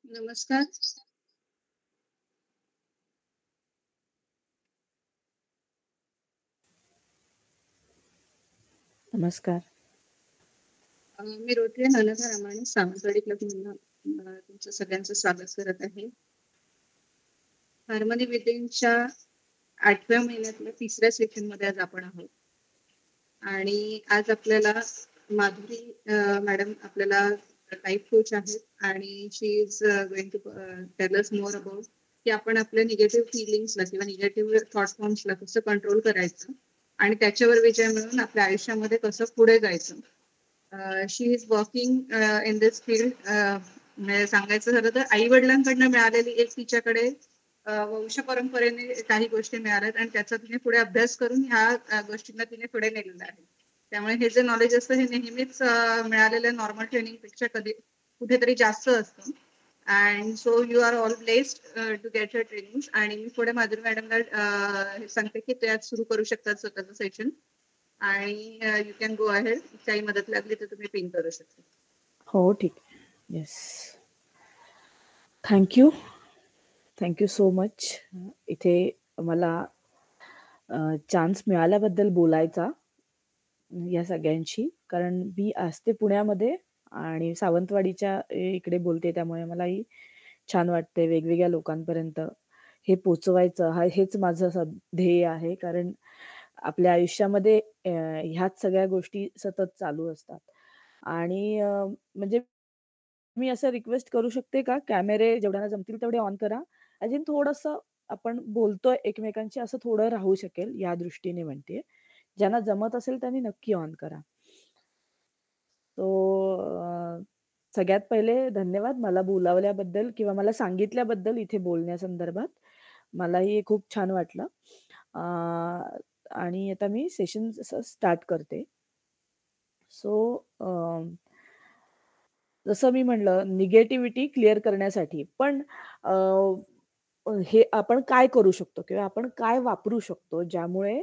नमस्कार. नमस्कार. मी रोटरी नलका रामाणे सावंतवाडी क्लबमधनं तुमचं सगळ्यांचं स्वागत करत आहे. हार्मनी मीटिंगच्या 8व्या महिन्यातल्या 3ऱ्या सेशनमध्ये आज आपण आहोत. आणि आज आपल्याला माधुरी मॅडम आपल्याला लाईफ कोच आहेत आणि she is going to tell us more about की आपण आपल्या निगेटिव्ह फिलिंग्सला किंवा निगेटिव्ह थॉट फॉर्म्सला कसं कंट्रोल करायचं आणि त्याच्यावर विजय मिळून आपल्या आयुष्यामध्ये कसं पुढे जायचं. She is working in this field. सांगायचं झालं तर आई वडिलांकडनं मिळालेली एक तिच्याकडे वंश परंपरेने काही गोष्टी मिळाल्यात आणि त्याचा तिने पुढे अभ्यास करून ह्या गोष्टींना तिने पुढे नेलेलं आहे. त्यामुळे हे जे नॉलेज असतं हे नेहमीच मिळालेल्या नॉर्मल ट्रेनिंग पेक्षा कधी कुठेतरी जास्त असतं. And so you are all blessed to get your training. आणि मी पुढे माधुरी मॅडमला सांगते की ते आज सुरू करू शकतात स्वतःचं सेशन. आणि यू कॅन गो अहेड. काही मदत लागली तर तुम्ही पिन करू शकता. हो, ठीक आहे. Yes. Thank you. Thank you so much. इथे मला चान्स मिळाल्याबद्दल बोलायचा या सगळ्यांशी. कारण मी असते पुण्यामध्ये आणि सावंतवाडीच्या इकडे बोलते, त्यामुळे मलाही छान वाटते वेगवेगळ्या लोकांपर्यंत हे पोहोचवायचं. हेच माझं ध्येय आहे. कारण आपल्या आयुष्यामध्ये ह्याच सगळ्या गोष्टी सतत चालू असतात. आणि म्हणजे मी असं रिक्वेस्ट करू शकते का, कॅमेरे जेवढ्यांना जमतील तेवढे ऑन करा. अजून थोडंसं आपण बोलतोय एकमेकांशी असं थोडं राहू शकेल या दृष्टीने म्हणते. ज्यांना जमत असेल त्यांनी नक्की ऑन करा. तो सगळ्यात पहिले धन्यवाद मला बोलावल्याबद्दल किंवा मला सांगितल्याबद्दल इथे बोलण्यासंदर्भात. मलाही खूप छान वाटलं. अ, आणि आता मी सेशन स्टार्ट करते. सो जसं मी म्हणलं निगेटिव्हिटी क्लिअर करण्यासाठी पण अ, हे आपण काय करू शकतो किंवा आपण काय वापरू शकतो ज्यामुळे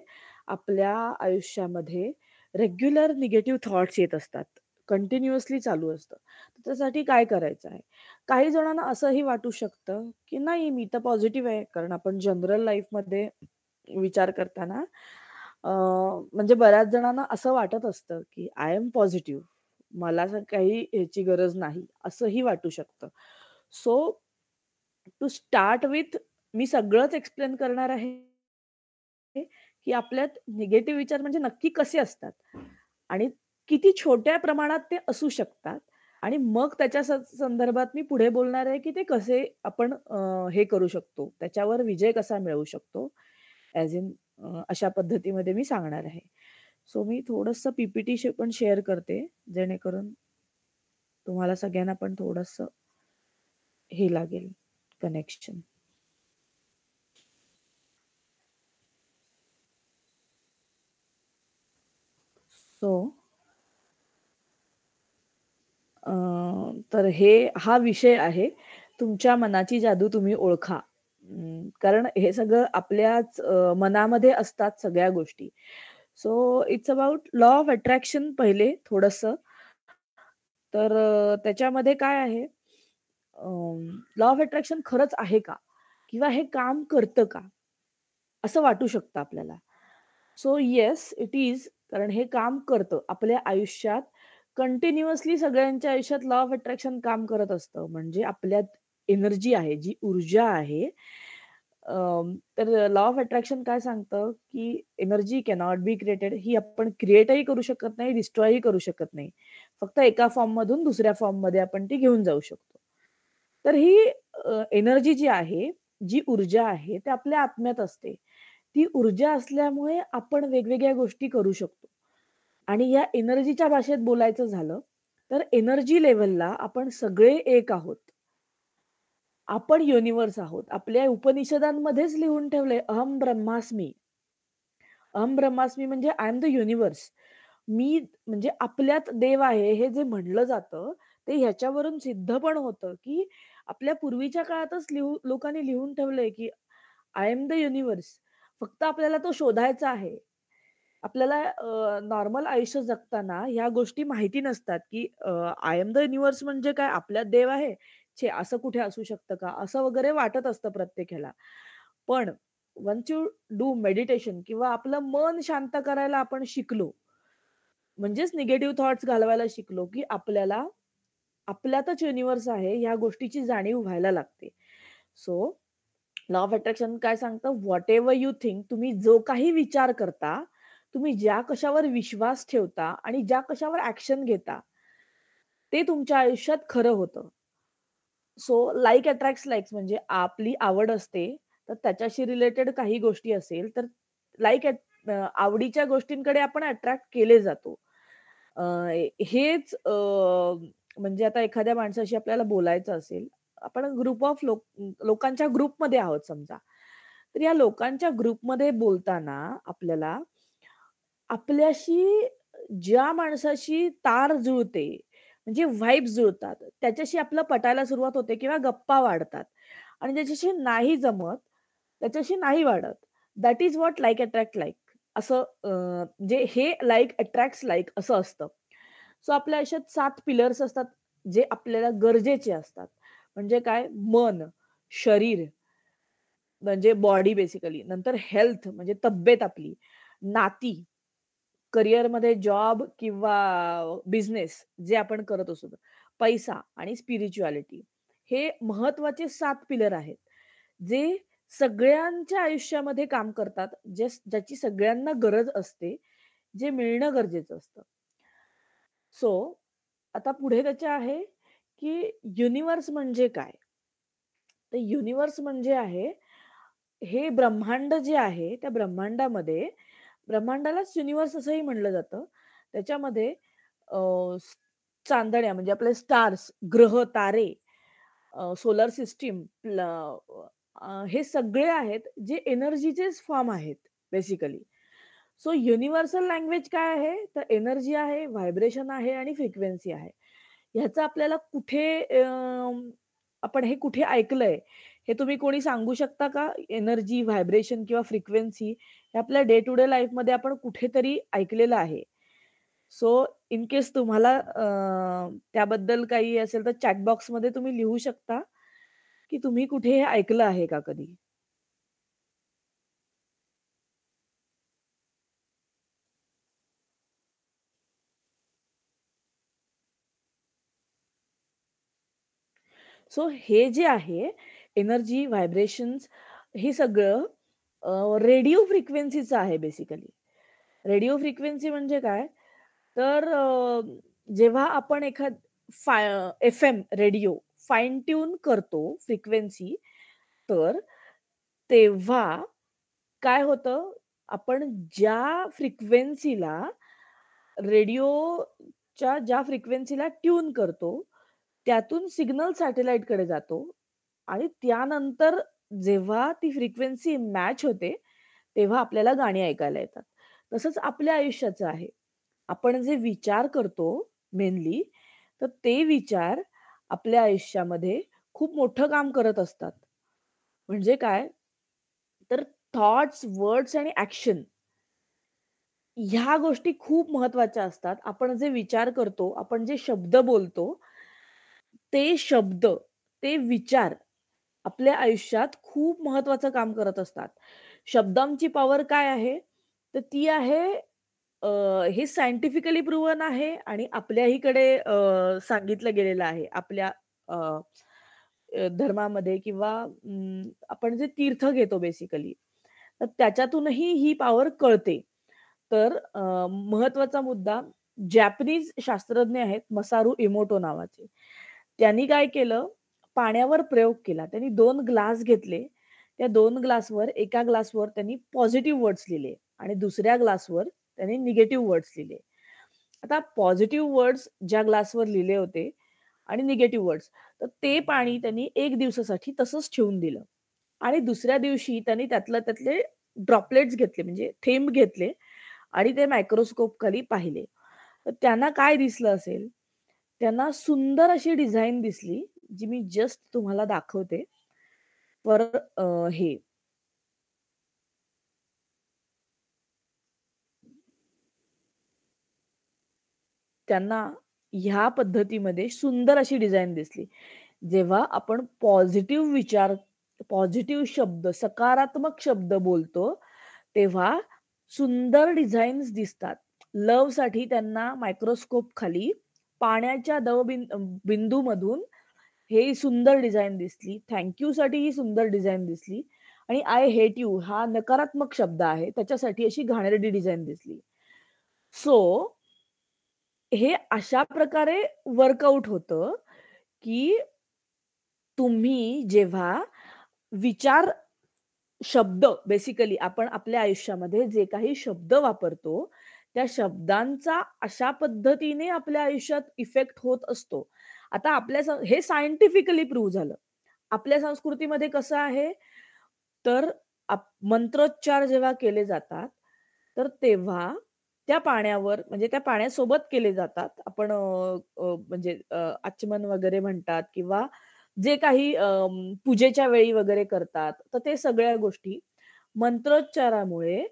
आपल्या आयुष्यामध्ये रेग्युलर निगेटिव्ह थॉट्स येत असतात. कंटिन्युअसली चालू असतं. तर त्यासाठी काय करायचं आहे? काही जणांना असंही वाटू शकतं, की नाही मी तर पॉझिटिव्ह आहे. कारण आपण जनरल लाईफमध्ये विचार करताना म्हणजे बऱ्याच जणांना असं वाटत असतं, की आय एम पॉझिटिव्ह. मला असं काही ह्याची गरज नाही, असंही वाटू शकतं. सो टू स्टार्ट विथ मी सगळंच एक्सप्लेन करणार आहे, की आपल्यात निगेटिव्ह विचार म्हणजे नक्की कसे असतात आणि किती छोट्या प्रमाणात ते असू शकतात आणि मग त्याच्या संदर्भात मी पुढे बोलणार आहे, की ते कसे आपण हे करू शकतो, त्याच्यावर विजय कसा मिळवू शकतो. ॲज इन अशा पद्धतीमध्ये मी सांगणार आहे. सो मी थोडंसं पी-पी-टी पण शेअर करते, जेणेकरून तुम्हाला सगळ्यांना पण थोडंसं हे लागेल कनेक्शन. सो तर हा विषय आहे, तुमच्या मनाची जादू तुम्ही ओळखा. कारण हे सगळं आपल्याच मनामध्ये असतात सगळ्या गोष्टी. So it's about law of attraction पहिले थोडंसं. तर त्याच्यामध्ये काय आहे, लॉ ऑफ अट्रॅक्शन खरंच आहे का? किंवा हे काम करतं का? असं वाटू शकतं आपल्याला. So yes, it is. कारण हे काम करतं. आपल्या आयुष्यात कंटिन्युअसली सगळ्यांच्या आयुष्यात लॉ ऑफ अट्रॅक्शन काम करत असतं. म्हणजे आपल्यात एनर्जी आहे, जी ऊर्जा आहे. तर लॉ ऑफ अट्रॅक्शन काय सांगतं, की एनर्जी कॅनॉट बी क्रिएटेड. ही आपण क्रिएटही करू शकत नाही, डिस्ट्रॉयही करू शकत नाही. फक्त एका फॉर्ममधून दुसऱ्या फॉर्ममध्ये आपण ती घेऊन जाऊ शकतो. तर ही एनर्जी जी आहे, जी ऊर्जा आहे, ती आपल्या आत्म्यात असते. ती ऊर्जा असल्यामुळे आपण वेगवेगळ्या गोष्टी करू शकतो. आणि या एनर्जीच्या भाषेत बोलायचं झालं, तर एनर्जी लेव्हलला आपण सगळे एक आहोत. आपण युनिव्हर्स आहोत. आपल्या उपनिषदांमध्येच लिहून ठेवलंय, अहम ब्रह्मास्मी. अहम ब्रह्मास्मी म्हणजे आय एम द युनिव्हर्स. मी म्हणजे आपल्यात देव आहे हे जे म्हणलं जातं, ते ह्याच्यावरून सिद्ध पण होतं, की आपल्या पूर्वीच्या काळातच लोकांनी लिहून ठेवलंय, की आय एम द युनिव्हर्स. फक्त आपल्याला तो शोधायचा आहे. आपल्याला नॉर्मल आयुष्य जगताना ह्या गोष्टी माहिती नसतात, की आय एम द युनिव्हर्स म्हणजे काय? आपल्यात देव आहे. छे असं कुठे असू शकतं का? असं वगैरे वाटत असतं प्रत्येकाला. पण वन्स यू डू मेडिटेशन किंवा आपलं मन शांत करायला आपण शिकलो, म्हणजेच निगेटिव्ह थॉट्स घालवायला शिकलो, की आपल्याला आपल्यातच युनिव्हर्स आहे ह्या गोष्टीची जाणीव व्हायला लागते. सो लॉ ऑफ अट्रॅक्शन काय सांगतं, व्हॉटेव्हर यू थिंक, तुम्ही जो काही विचार करता, तुम्ही ज्या कशावर विश्वास ठेवता आणि ज्या कशावर ॲक्शन घेता, ते तुमच्या आयुष्यात खरं होतं. सो लाइक अट्रॅक्ट्स लाइक्स, म्हणजे आपली आवड असते, तर त्याच्याशी रिलेटेड काही गोष्टी असेल, तर लाइक आवडीच्या गोष्टींकडे आपण अट्रॅक्ट केले जातो. अ, हेच म्हणजे आता एखाद्या माणसाशी आपल्याला बोलायचं असेल, आपण ग्रुप ऑफ लोकांच्या ग्रुपमध्ये आहोत समजा. तर या लोकांच्या ग्रुपमध्ये बोलताना आपल्याला आपल्याशी ज्या माणसाशी तार जुळते, म्हणजे व्हाइब्स जुळतात, त्याच्याशी आपलं पटायला सुरुवात होते किंवा गप्पा वाढतात आणि ज्याच्याशी नाही जमत, त्याच्याशी नाही वाढत. That is what like attract like असं म्हणजे हे लाइक अट्रॅक्ट्स लाइक असं असतं. सो आपल्या आयुष्यात 7 पिलर्स असतात, जे आपल्याला गरजेचे असतात. म्हणजे काय? मन, शरीर म्हणजे बॉडी बेसिकली. नंतर हेल्थ म्हणजे तब्येत आपली, नाती, करिअरमध्ये जॉब किंवा बिझनेस जे आपण करत असू, पैसा आणि स्पिरिच्युअलिटी. हे महत्त्वाचे 7 पिलर आहेत, जे सगळ्यांच्या आयुष्यामध्ये काम करतात, ज्याची सगळ्यांना गरज असते, जे मिळणं गरजेचं असतं. सो आता पुढे त्याचे आहे, की युनिव्हर्स म्हणजे काय? तर युनिव्हर्स म्हणजे आहे, हे ब्रह्मांड जे आहे, त्या ब्रह्मांडामध्ये ब्रह्मांडालाच युनिव्हर्स असंही म्हणलं जातं. त्याच्यामध्ये अ, स चांदण्या म्हणजे आपले स्टार्स, ग्रह, तारे, सोलर सिस्टम, हे सगळे आहेत, जे एनर्जीचेच फॉर्म आहेत बेसिकली. सो युनिव्हर्सल लँग्वेज काय आहे? तर एनर्जी आहे, व्हायब्रेशन आहे आणि फ्रिक्वेन्सी आहे. ह्याचं आपल्याला कुठे आपण हे कुठे ऐकलंय? हे तुम्ही कोणी सांगू शकता का? एनर्जी, व्हायब्रेशन किंवा फ्रिक्वेन्सी हे आपल्या डे टू डे लाईफमध्ये आपण कुठेतरी ऐकलेलं आहे. सो इन केस तुम्हाला त्याबद्दल काही असेल तर चॅट बॉक्समध्ये तुम्ही लिहू शकता, की तुम्ही कुठे हे ऐकलं आहे का कधी? सो हे जे आहे एनर्जी, व्हायब्रेशन्स हे सगळं रेडिओ फ्रिक्वेन्सीचं आहे बेसिकली. रेडिओ फ्रिक्वेन्सी म्हणजे काय? तर जेव्हा आपण एफ-एम रेडिओ फाईन ट्यून करतो फ्रिक्वेन्सी, तर तेव्हा काय होतं, आपण ज्या फ्रिक्वेन्सीला रेडिओच्या ज्या फ्रिक्वेन्सीला ट्यून करतो, त्यातून सिग्नल सॅटेलाइटकडे जातो आणि त्यानंतर जेव्हा ती फ्रिक्वेन्सी मॅच होते, तेव्हा आपल्याला गाणी ऐकायला येतात. तसंच आपल्या आयुष्याचं आहे. आपण जे विचार करतो मेनली, तर ते विचार आपल्या आयुष्यामध्ये खूप मोठं काम करत असतात. म्हणजे काय? तर थॉट्स, वर्ड्स आणि ॲक्शन ह्या गोष्टी खूप महत्त्वाच्या असतात. आपण जे विचार करतो, आपण जे शब्द बोलतो, ते शब्द, ते विचार आपल्या आयुष्यात खूप महत्त्वाचं काम करत असतात. शब्दांची पॉवर काय आहे? तर ती आहे अ, हे सायंटिफिकली प्रूव्हन आहे आणि आपल्याहीकडे सांगितलं गेलेलं आहे. आपल्या अ, अ, धर्मामध्ये किंवा आपण जे तीर्थ घेतो बेसिकली, तर त्याच्यातूनही ही पॉवर कळते. तर महत्त्वाचा मुद्दा, जॅपनीज शास्त्रज्ञ आहेत मसारू इमोटो नावाचे. त्यांनी काय केलं, पाण्यावर प्रयोग केला. त्यांनी 2 ग्लास घेतले. त्या 2 ग्लासवर एका ग्लासवर त्यांनी पॉझिटिव्ह वर्ड्स लिहिले आणि दुसऱ्या ग्लासवर त्यांनी निगेटिव्ह वर्ड्स लिहिले. आता पॉझिटिव्ह वर्ड्स ज्या ग्लासवर लिहिले होते आणि निगेटिव्ह वर्ड्स, तर ते पाणी त्यांनी 1 दिवसासाठी तसंच ठेवून दिलं आणि दुसऱ्या दिवशी त्यांनी त्यातले ड्रॉपलेट्स घेतले म्हणजे थेंब घेतले आणि ते मायक्रोस्कोप खाली पाहिले. तर त्यांना काय दिसलं असेल? त्यांना सुंदर अशी डिझाइन दिसली, जी मी जस्ट तुम्हाला दाखवते. पर हे त्यांना ह्या पद्धतीमध्ये सुंदर अशी डिझाइन दिसली. जेव्हा आपण पॉझिटिव्ह विचार, पॉझिटिव्ह शब्द, सकारात्मक शब्द बोलतो, तेव्हा सुंदर डिझाईन्स दिसतात. लव्हसाठी त्यांना मायक्रोस्कोप खाली पाण्याच्या बिंदूमधून हे सुंदर डिझाइन दिसली. थँक यूसाठी ही सुंदर डिझाइन दिसली आणि आय हेट यू हा नकारात्मक शब्द आहे, त्याच्यासाठी अशी घाणेरडी डिझाइन दिसली. सो हे अशा प्रकारे वर्कआउट होतं, की तुम्ही जेव्हा विचार शब्द बेसिकली आपण आपल्या आयुष्यामध्ये जे काही शब्द वापरतो, त्या शब्दांचा अशा पद्धतीने आपल्या आयुष्यात इफेक्ट होत असतो. आता हे सायंटिफिकली प्रूव्ह झालं. आपल्या संस्कृतीमध्ये कसं आहे, तर मंत्रोच्चार जेव्हा केले जातात, तर तेव्हा त्या पाण्यावर म्हणजे त्या पाण्यासोबत केले जातात. आपण म्हणजे आचमन वगैरे म्हणतात किंवा जे काही पूजेच्या वेळी वगैरे करतात, तर ते सगळ्या गोष्टी मंत्रोच्चारामुळे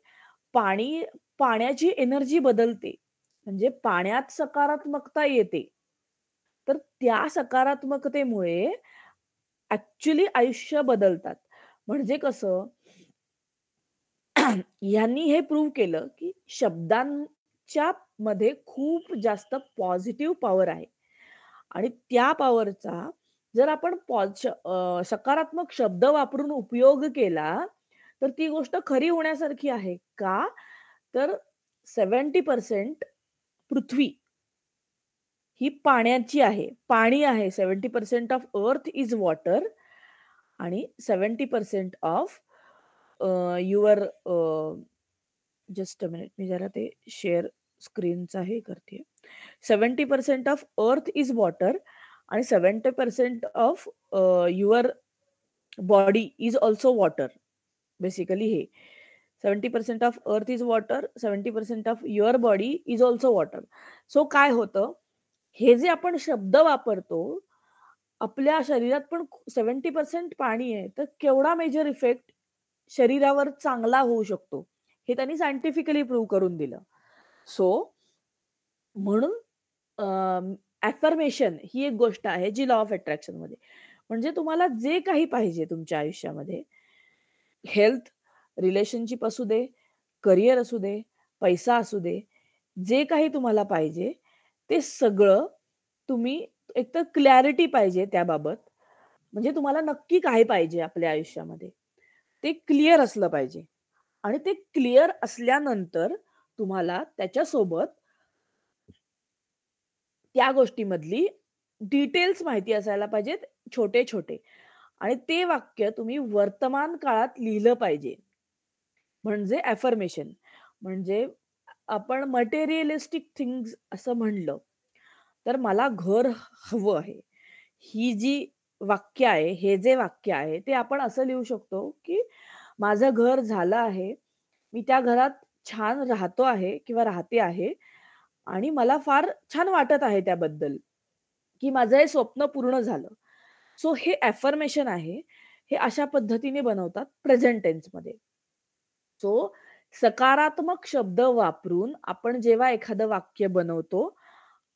पाणी पाण्याची एनर्जी बदलते. म्हणजे पाण्यात सकारात्मकता येते. तर त्या सकारात्मकतेमुळे ॲक्चुअली आयुष्य बदलतात. म्हणजे कसं यांनी हे प्रूव्ह केलं, की शब्दांच्या मध्ये खूप जास्त पॉझिटिव्ह पॉवर आहे आणि त्या पॉवरचा जर आपण सकारात्मक शब्द वापरून उपयोग केला, तर ती गोष्ट खरी होण्यासारखी आहे. का? तर 70% पृथ्वी ही पाण्याची आहे. पाणी आहे. 70% ऑफ अर्थ इज वॉटर आणि 70% of your just a minute मी जरा ते शेअर स्क्रीनचा हे करतेय. 70% ऑफ अर्थ इज वॉटर आणि 70% of your body is also water. Basically हे 70% of earth is water, 70% of your body is also water. So काय होतं, हे जे आपण शब्द वापरतो, आपल्या शरीरात पण 70% पाणी आहे, तर केवढा मेजर इफेक्ट शरीरावर चांगला होऊ शकतो, हे त्यांनी सायंटिफिकली प्रूव्ह करून दिलं. सो म्हणून अफर्मेशन ही एक गोष्ट आहे जी लॉ ऑफ अट्रॅक्शनमध्ये म्हणजे तुम्हाला जे काही पाहिजे तुमच्या आयुष्यामध्ये, हेल्थ, रिलेशनशिप असू दे, करियर असू दे, पैसा असू दे, जे काही तुम्हाला पाहिजे, ते सगळं तुम्ही एकतर क्लॅरिटी पाहिजे त्याबाबत. म्हणजे तुम्हाला नक्की काय पाहिजे आपल्या आयुष्यामध्ये, ते क्लिअर असलं पाहिजे आणि ते क्लिअर असल्यानंतर तुम्हाला त्याच्यासोबत त्या गोष्टीमधली डिटेल्स माहिती असायला पाहिजेत, छोटे-छोटे आणि ते वाक्य तुम्ही वर्तमान काळात लिहिलं पाहिजे. म्हणजे अफर्मेशन म्हणजे आपण मटेरिअलिस्टिक थिंग्स असं म्हणलं, तर मला घर हवं आहे. ही जी वाक्य आहे, हे जे वाक्य आहे, ते आपण असं लिहू शकतो, की माझं घर झालं आहे. मी त्या घरात छान राहतो आहे किंवा राहते आहे आणि मला फार छान वाटत आहे त्याबद्दल, की माझं हे स्वप्न पूर्ण झालं. सो हे अफर्मेशन आहे. हे अशा पद्धतीने बनवतात प्रेझेंट टेन्समध्ये. सो सकारात्मक शब्द वापरून आपण जेव्हा एखादं वाक्य बनवतो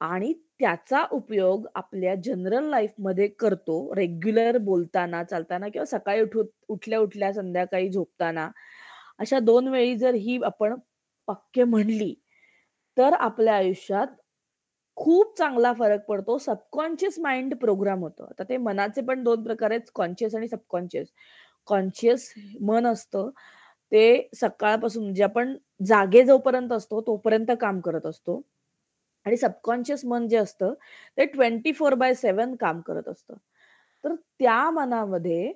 आणि त्याचा उपयोग आपल्या जनरल लाईफमध्ये करतो, रेग्युलर बोलताना, चालताना किंवा सकाळी उठल्या-उठल्या, संध्याकाळी झोपताना, अशा 2 वेळी जर ही आपण वाक्य म्हणली, तर आपल्या आयुष्यात खूप चांगला फरक पडतो. सबकॉन्शियस माइंड प्रोग्राम होतं. आता ते मनाचे पण 2 प्रकार आहेत, कॉन्शियस आणि सबकॉन्शियस. कॉन्शियस मन असतं, ते सकाळपासून म्हणजे आपण जागे जोपर्यंत असतो, तोपर्यंत काम करत असतो आणि सबकॉन्शियस मन जे असतं, ते 24/7 काम करत असतं. तर त्या मनामध्ये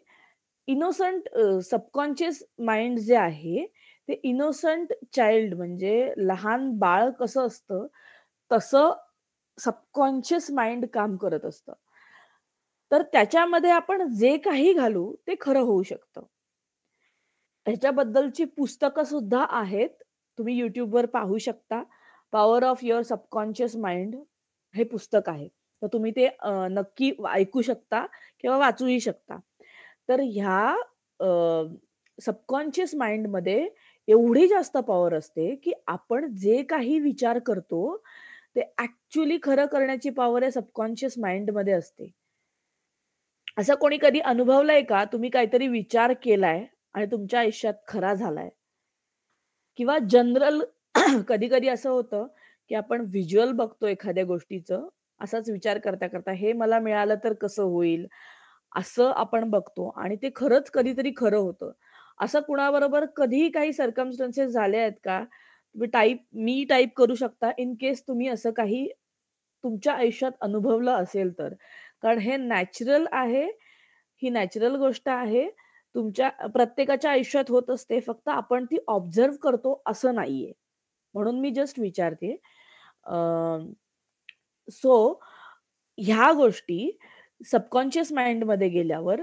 इनोसंट सबकॉन्शियस माइंड जे आहे, ते इनोसंट चाइल्ड म्हणजे लहान बाळ कसं असतं, तसं सबकॉन्शियस माइंड काम करत असतं. तर त्याच्यामध्ये आपण जे काही घालू, ते खरं होऊ शकतं. ह्याच्याबद्दलची पुस्तकं सुद्धा आहेत. तुम्ही YouTubeवर पाहू शकता. Power of your subconscious mind हे पुस्तक आहे. तर तुम्ही ते नक्की ऐकू शकता किंवा वाचूही शकता. तर ह्या अ, सबकॉन्शियस माइंडमध्ये एवढी जास्त पॉवर असते, की आपण जे काही विचार करतो, ते ॲक्चुअली खरं करण्याची पॉवर या सबकॉन्शियस माइंडमध्ये असते. असं कोणी कधी अनुभवलंय का? तुम्ही काहीतरी विचार केलाय आणि तुमच्या आयुष्यात खरा झालाय? किंवा जनरल कधी-कधी असं होतं, की आपण व्हिज्युअल बघतो एखाद्या गोष्टीचं, असाच विचार करता-करता, हे मला मिळालं तर कसं होईल? असं आपण बघतो आणि ते खरंच कधीतरी खरं होतं. असं कुणाबरोबर कधीही काही सर्कमस्टन्सेस झाले आहेत का? मी टाइप करू शकता इन केस तुम्ही असं काही तुमच्या आयुष्यात अनुभवलं असेल तर. कारण हे नॅचरल आहे, ही नॅचरल गोष्ट आहे. तुमच्या प्रत्येकाच्या आयुष्यात होत असते. फक्त आपण ती ऑब्झर्व्ह करतो असं नाहीये. म्हणून मी जस्ट विचारतेय. अ, सो ह्या गोष्टी सबकॉन्शियस माइंडमध्ये गेल्यावर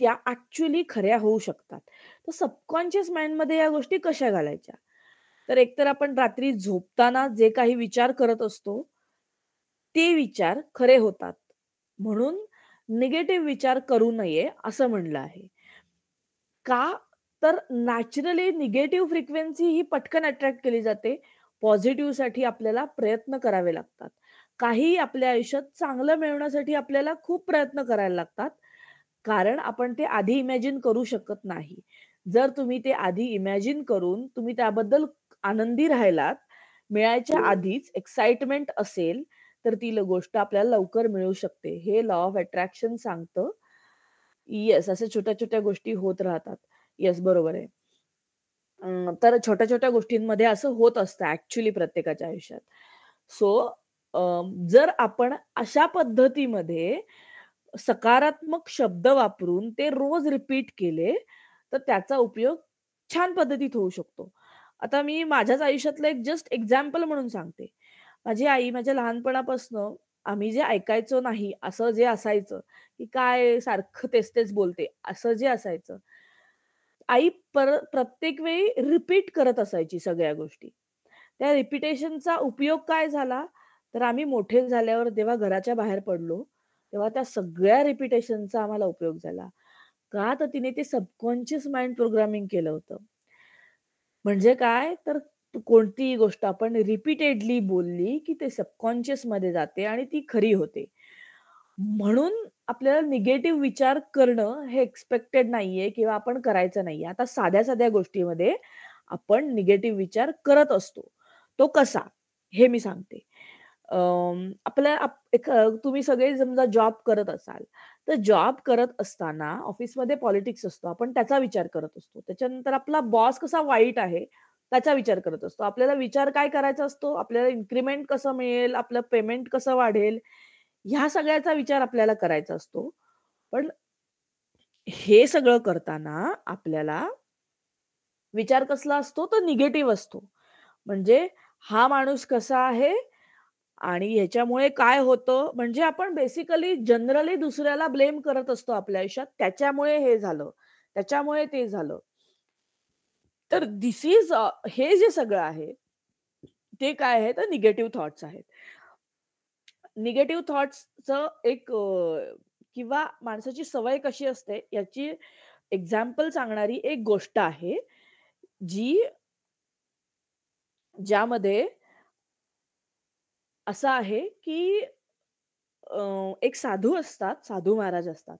त्या ॲक्चुअली खऱ्या होऊ शकतात. तर सबकॉन्शियस माइंडमध्ये या गोष्टी कशा घालायच्या? तर एकतर आपण रात्री झोपताना जे काही विचार करत असतो, ते विचार खरे होतात. म्हणून निगेटिव्ह विचार करू नये असं म्हणलं आहे. का? तर नॅचरली निगेटिव्ह फ्रिक्वेन्सी ही पटकन अट्रॅक्ट केली जाते. पॉझिटिव्हसाठी आपल्याला प्रयत्न करावे लागतात. काहीही आपल्या आयुष्यात चांगलं मिळवण्यासाठी आपल्याला खूप प्रयत्न करायला लागतात. कारण आपण ते आधी इमॅजिन करू शकत नाही. जर तुम्ही ते आधी इमॅजिन करून तुम्ही त्याबद्दल आनंदी राहिलात, मिळायच्या आधीच एक्साइटमेंट असेल, तर ती गोष्ट आपल्याला लवकर मिळू शकते. हे लॉ ऑफ अट्रॅक्शन सांगतं. येस, अशा छोट्या-छोट्या गोष्टी होत राहतात. येस, बरोबर आहे. तर छोट्या-छोट्या गोष्टींमध्ये असं होत असतं ॲक्चुअली प्रत्येकाच्या आयुष्यात. सो अ, जर आपण अशा पद्धतीमध्ये सकारात्मक शब्द वापरून ते रोज रिपीट केले, तर त्याचा उपयोग छान पद्धतीत होऊ शकतो. आता मी माझ्याच आयुष्यातलं एक जस्ट एक्झाम्पल म्हणून सांगते. माझी आई माझ्या लहानपणापासनं आम्ही जे ऐकायचो नाही, असं जे असायचं, की काय सारखं तेच-तेच बोलते, असं जे असायचं. आई प्रत्येक वेळी रिपीट करत असायची सगळ्या गोष्टी. त्या रिपिटेशनचा उपयोग काय झाला, तर आम्ही मोठे झाल्यावर जेव्हा घराच्या बाहेर पडलो, तेव्हा त्या सगळ्या रिपिटेशनचा आम्हाला उपयोग झाला. का? तर तिने ते सबकॉन्शियस माइंड प्रोग्रामिंग केलं होतं. म्हणजे काय? तर कोणतीही गोष्ट आपण रिपीटेडली बोलली, की ते सबकॉन्शियसमध्ये जाते आणि ती खरी होते. म्हणून आपल्याला निगेटिव्ह विचार करणं हे एक्स्पेक्टेड नाहीये किंवा आपण करायचं नाहीये. आता साध्या-साध्या गोष्टीमध्ये आपण निगेटिव्ह विचार करत असतो. तो कसा? हे मी सांगते. आपल्या तुम्ही सगळे समजा जॉब करत असाल, तर जॉब करत असताना ऑफिसमध्ये पॉलिटिक्स असतो. आपण त्याचा विचार करत असतो. त्याच्यानंतर आपला बॉस कसा वाईट आहे, त्याचा विचार करत असतो. आपल्याला विचार काय करायचा असतो? आपल्याला इन्क्रिमेंट कसं मिळेल? आपलं पेमेंट कसं वाढेल? ह्या सगळ्याचा विचार आपल्याला करायचा असतो. पण हे सगळं करताना आपल्याला विचार कसला असतो? तो निगेटिव्ह असतो. म्हणजे हा माणूस कसा आहे आणि ह्याच्यामुळे काय होतं? म्हणजे आपण बेसिकली जनरली दुसऱ्याला ब्लेम करत असतो आपल्या आयुष्यात. त्याच्यामुळे हे झालं, त्याच्यामुळे ते झालं. तर धिस इज हे जे सगळं आहे, ते काय आहे? तर निगेटिव्ह थॉट्स आहेत. निगेटिव्ह थॉट्सचं किंवा माणसाची सवय कशी असते याची एक्झाम्पल सांगणारी एक गोष्ट आहे, जी ज्यामध्ये असं आहे, की एक साधू असतात, साधू महाराज असतात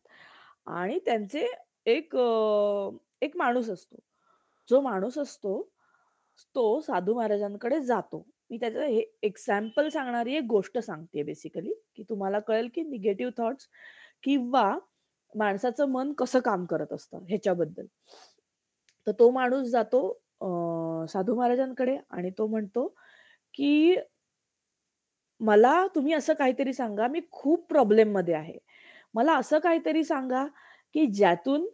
आणि त्यांचे एक माणूस असतो. जो माणूस असतो, तो साधू महाराजांकडे जातो. मी त्याचं हे एक्झाम्पल सांगणारी एक गोष्ट सांगतेय बेसिकली, की तुम्हाला कळेल की निगेटिव्ह थॉट्स किंवा माणसाचं मन कसं काम करत असतं ह्याच्याबद्दल. तर तो माणूस जातो साधू महाराजांकडे आणि तो म्हणतो, की मला तुम्ही असं काहीतरी सांगा, मी खूप प्रॉब्लेममध्ये आहे. मला असं काहीतरी सांगा, की ज्यातून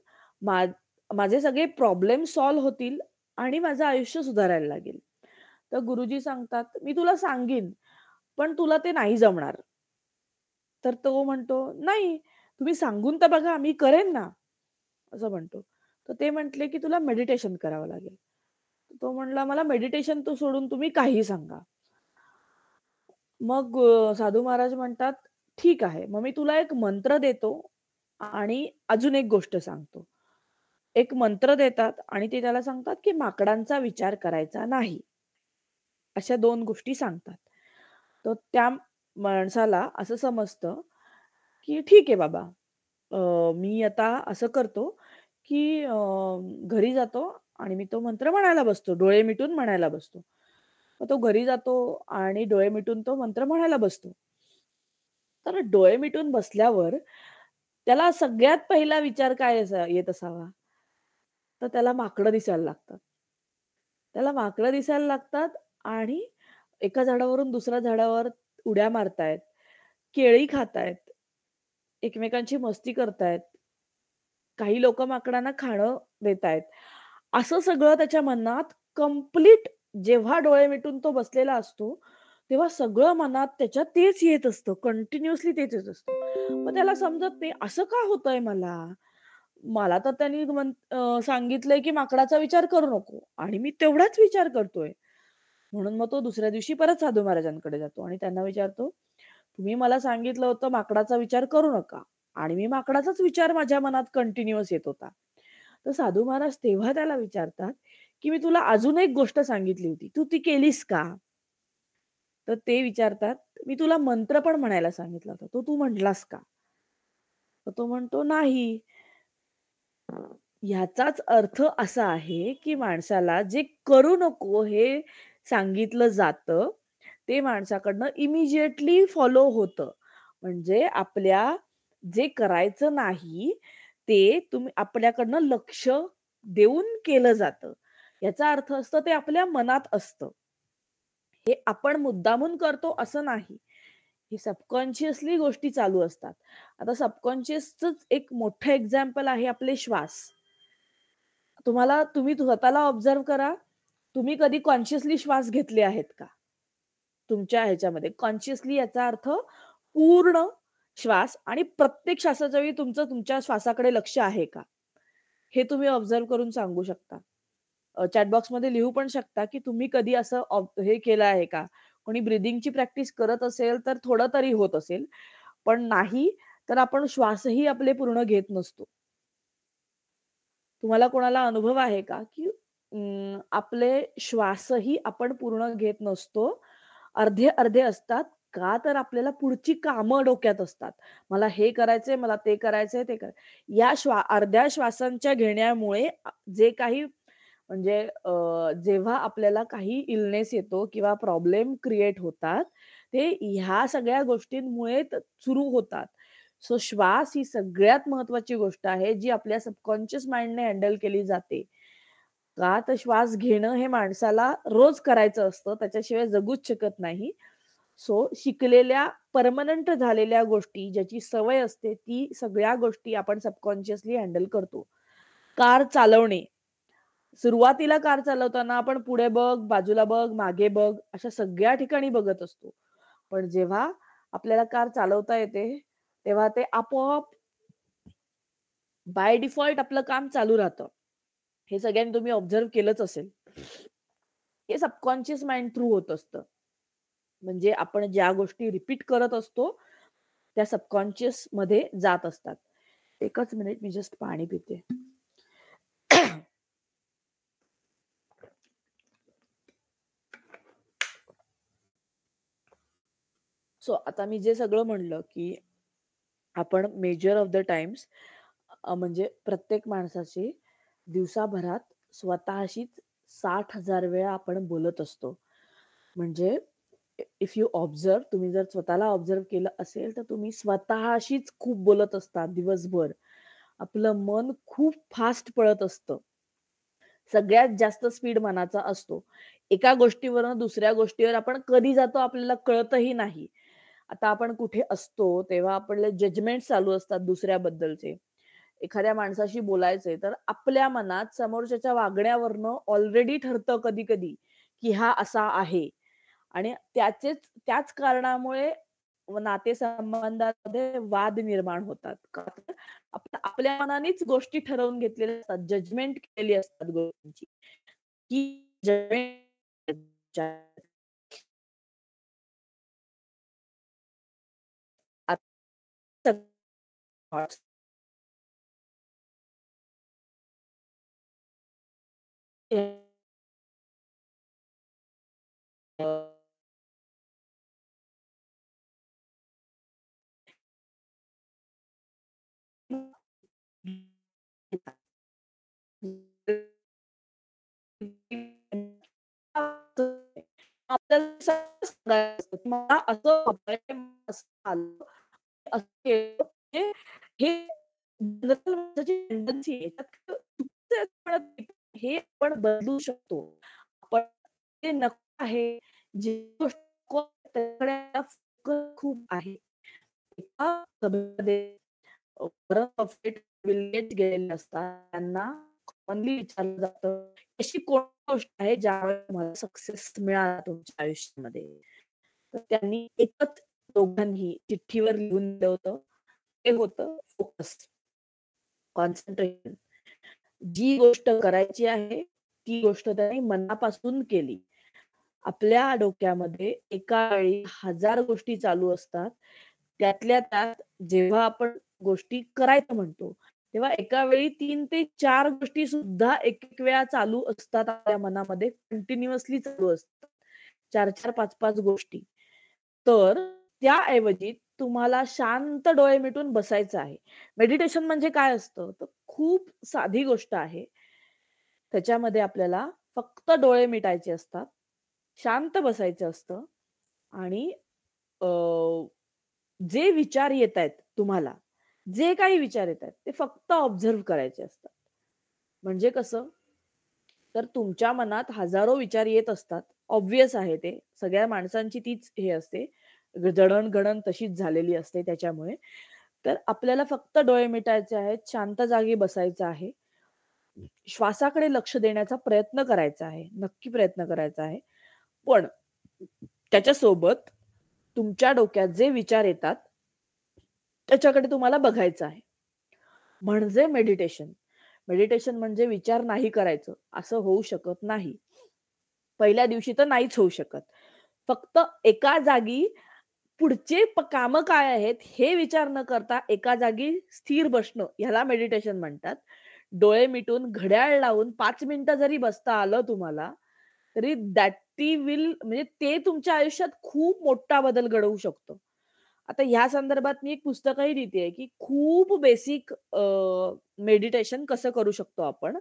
मा माझे सगळे प्रॉब्लेम सॉल्व्ह होतील आणि माझं आयुष्य सुधारायला लागेल. तर गुरुजी सांगतात, "मी तुला सांगीन, पण तुला ते नाही जमणार." तर तो म्हणतो, "नाही, तुम्ही सांगून तर बघा, मी करेन ना." असं म्हणतो. तर ते म्हटले, की "तुला मेडिटेशन करावं लागेल." तो म्हणला, "मला मेडिटेशन तो सोडून तुम्ही काहीही सांगा." मग साधू महाराज म्हणतात, "ठीक आहे, मग मी तुला एक मंत्र देतो आणि अजून एक गोष्ट सांगतो." एक मंत्र देतात आणि ते त्याला सांगतात, की माकडांचा विचार करायचा नाही. अशा 2 गोष्टी सांगतात. तर त्या माणसाला असं समजतं, की ठीक आहे बाबा, मी आता असं करतो, की घरी जातो आणि मी तो मंत्र म्हणायला बसतो. डोळे मिटून म्हणायला बसतो. मग तो घरी जातो आणि डोळे मिटून तो मंत्र म्हणायला बसतो. तर डोळे मिटून बसल्यावर त्याला सगळ्यात पहिला विचार काय येत असावा? तर त्याला माकडं दिसायला लागतात. त्याला माकडं दिसायला लागतात आणि एका झाडावरून दुसऱ्या झाडावर उड्या मारतायत, केळी खातायत, एकमेकांची मस्ती करतायत. काही लोकं माकडांना खाणं देतायत. असं सगळं त्याच्या मनात कंप्लीट जेव्हा डोळे मिटून तो बसलेला असतो, तेव्हा सगळं मनात त्याच्या तेच येत असतं. कंटिन्युअसली तेच येत असतं. मग त्याला समजत नाही, असं का होतंय मला? मला तर त्यांनी सांगितलंय, की माकडाचा विचार करू नको आणि मी तेवढाच विचार करतोय. म्हणून मग तो दुसऱ्या दिवशी परत साधू महाराजांकडे जातो आणि त्यांना विचारतो, "तुम्ही मला सांगितलं होतं माकडाचा विचार करू नका आणि मी माकडाचाच विचार माझ्या मनात कंटिन्युअस येत होता." तर साधू महाराज तेव्हा त्याला विचारतात, की "मी तुला अजून एक गोष्ट सांगितली होती. तू ती केलीस का?" तर ते विचारतात, "मी तुला मंत्र पण म्हणायला सांगितला होता. तो तू म्हटलास का?" तर तो म्हणतो, "नाही." ह्याचाच अर्थ असा आहे, की माणसाला जे करू नको हे सांगितलं जातं, ते माणसाकडनं इमिडिएटली फॉलो होतं. म्हणजे जे करायचं नाही, ते आपल्याकडनं लक्ष देऊन केलं जातं. याचा अर्थ असतो ते आपल्या मनात असतं. हे आपण मुद्दामून करतो असं नाही. हे सबकॉन्शियसली गोष्टी चालू असतात. आता सबकॉन्शियसचंच एक मोठं एक्झाम्पल आहे आपले श्वास. तुम्ही स्वतःला ऑब्झर्व्ह करा. तुम्ही कधी कॉन्शियसली श्वास घेतले आहेत का? तुमच्या ह्याच्यामध्ये कॉन्शियसली याचा अर्थ पूर्ण श्वास आणि प्रत्येक श्वासाच्या वेळी तुमच्या श्वासाकडे लक्ष आहे का? हे तुम्ही ऑब्झर्व्ह करून सांगू शकता. चॅट बॉक्समध्ये लिहू पण शकता, की तुम्ही कधी असं हे केलं आहे का? कोणी ब्रीथिंगची प्रॅक्टिस करत असेल, तर थोडं तरी होत असेल. पण नाही, तर आपण श्वासही आपले पूर्ण घेत नसतो. तुम्हाला कोणाला अनुभव आहे का, की आपले श्वासही आपण पूर्ण घेत नसतो. अर्धे-अर्धे असतात. का तर आपल्याला पुढची कामं डोक्यात असतात. मला हे करायचंय, मला ते करायचंय, ते या अर्ध्या श्वासांच्या घेण्यामुळे जे काही म्हणजे जेव्हा आपल्याला काही इलनेस येतो किंवा प्रॉब्लेम क्रिएट होतात, ते ह्या सगळ्या गोष्टींमुळे सुरू होतात. सो श्वास ही सगळ्यात महत्त्वाची गोष्ट आहे, जी आपल्या सबकॉन्शियस माइंडने हँडल केली जाते. का तर श्वास घेणं हे माणसाला रोज करायचं असतं. त्याच्याशिवाय जगूच शकत नाही. सो शिकलेल्या, पर्मनंट झालेल्या गोष्टी, ज्याची सवय असते, ती सगळ्या गोष्टी आपण सबकॉन्शियसली हँडल करतो. कार चालवणे. सुरुवातीला कार चालवताना आपण पुढे बघ, बाजूला बघ, मागे बघ, अशा सगळ्या ठिकाणी बघत असतो. पण जेव्हा आपल्याला कार चालवता येते, तेव्हा ते आपोआप बाय डिफॉल्ट आपलं काम चालू राहतं. हे सगळ्यांनी तुम्ही ऑब्झर्व्ह केलंच असेल. हे सबकॉन्शियस माइंड थ्रू होत असतं. म्हणजे आपण ज्या गोष्टी रिपीट करत असतो, त्या सबकॉन्शियसमध्ये जात असतात. एकच मिनिट मी जस्ट पाणी पिते. सो आता मी जे सगळं म्हणलं, की आपण मेजर ऑफ द टाईम्स म्हणजे प्रत्येक माणसाची दिवसाभरात स्वतःशीच 60,000 वेळा आपण बोलत असतो. म्हणजे इफ यू ऑब्झर्व्ह तुम्ही जर स्वतःला ऑब्झर्व्ह केलं असेल, तर तुम्ही स्वतःशीच खूप बोलत असता दिवसभर. आपलं मन खूप फास्ट पळत असतं. सगळ्यात जास्त स्पीड मनाचा असतो. एका गोष्टीवरून दुसऱ्या गोष्टीवर आपण कधी जातो आपल्याला कळतही नाही. आता आपण कुठे असतो, तेव्हा आपले जजमेंट चालू असतात दुसऱ्याबद्दलचे. एखाद्या माणसाशी बोलायचंय, तर आपल्या मनात समोरच्याच्या वागण्यावरनं ऑलरेडी ठरतं कधी-कधी, की हा असा आहे आणि त्याच कारणामुळे नातेसंबंधामध्ये वाद निर्माण होतात. का तर आपण आपल्या मनानेच गोष्टी ठरवून घेतलेल्या असतात, जजमेंट केलेली असतात गोष्टींची, की जजमेंट आपल्याला सांगायचं असतं, की मला असं होतंय, असं आलं, असं केलं म्हणजे हे जनरल माणसाची टेंडन्सी आहे. त्यात चुकीचं आहे म्हणत नाही. हे आपण बदलू शकतो. आपण ते नको आहे, जी गोष्ट नको आहे, त्याच्याकडे फोकस खूप आहे. एका सभेमध्ये वॉरन बफेट, बिल गेट्स गेलेले असतात. त्यांना कॉमनली विचारलं जातं, अशी कोणती गोष्ट आहे ज्यामुळे तुम्हाला सक्सेस मिळाला तुमच्या आयुष्यामध्ये? तर त्यांनी एकच दोघांनी चिठ्ठीवर लिहून दिलं होतं. ते होतं फोकस, कॉन्सन्ट्रेशन. जी गोष्ट करायची आहे, ती गोष्ट त्यांनी मनापासून केली. आपल्या डोक्यामध्ये एका वेळी 1000 गोष्टी चालू असतात. त्यातल्या त्यात जेव्हा आपण गोष्टी करायचं म्हणतो, तेव्हा एका वेळी 3 ते 4 गोष्टी सुद्धा एक-एक वेळा चालू असतात आपल्या मनामध्ये, कंटिन्युअसली चालू असतात. 4-4, 5-5 गोष्टी. तर त्याऐवजी तुम्हाला शांत डोळे मिटून बसायचं आहे. मेडिटेशन म्हणजे काय असतं? तर खूप साधी गोष्ट आहे. त्याच्यामध्ये आपल्याला फक्त डोळे मिटायचे असतात. शांत बसायचं असतं आणि अ, जे विचार येतायत तुम्हाला, जे काही विचार येतायत, ते फक्त ऑब्झर्व्ह करायचे असतात. म्हणजे कसं? तर तुमच्या मनात हजारो विचार येत असतात. ऑब्व्हियस आहे ते. सगळ्या माणसांची तीच हे असते. जडण-घडण तशीच झालेली असते त्याच्यामुळे. तर आपल्याला फक्त डोळे मिटायचे आहेत, शांत जागी बसायचं आहे. श्वासाकडे लक्ष देण्याचा प्रयत्न करायचा आहे. नक्की प्रयत्न करायचा आहे. पण त्याच्यासोबत तुमच्या डोक्यात जे विचार येतात, त्याच्याकडे तुम्हाला बघायचं आहे. म्हणजे मेडिटेशन. मेडिटेशन म्हणजे विचार नाही करायचं, असं होऊ शकत नाही. पहिल्या दिवशी तर नाहीच होऊ शकत. फक्त एका जागी पुढचे कामं काय आहेत, हे विचार न करता एका जागी स्थिर बसणं, ह्याला मेडिटेशन म्हणतात. डोळे मिटून घड्याळ लावून 5 मिनिटं जरी बसता आलं तुम्हाला, तरी विल म्हणजे ते तुमच्या आयुष्यात खूप मोठा बदल घडवू शकतं. आता ह्या संदर्भात मी एक पुस्तकही लिहितेय, की खूप बेसिक मेडिटेशन कसं करू शकतो आपण.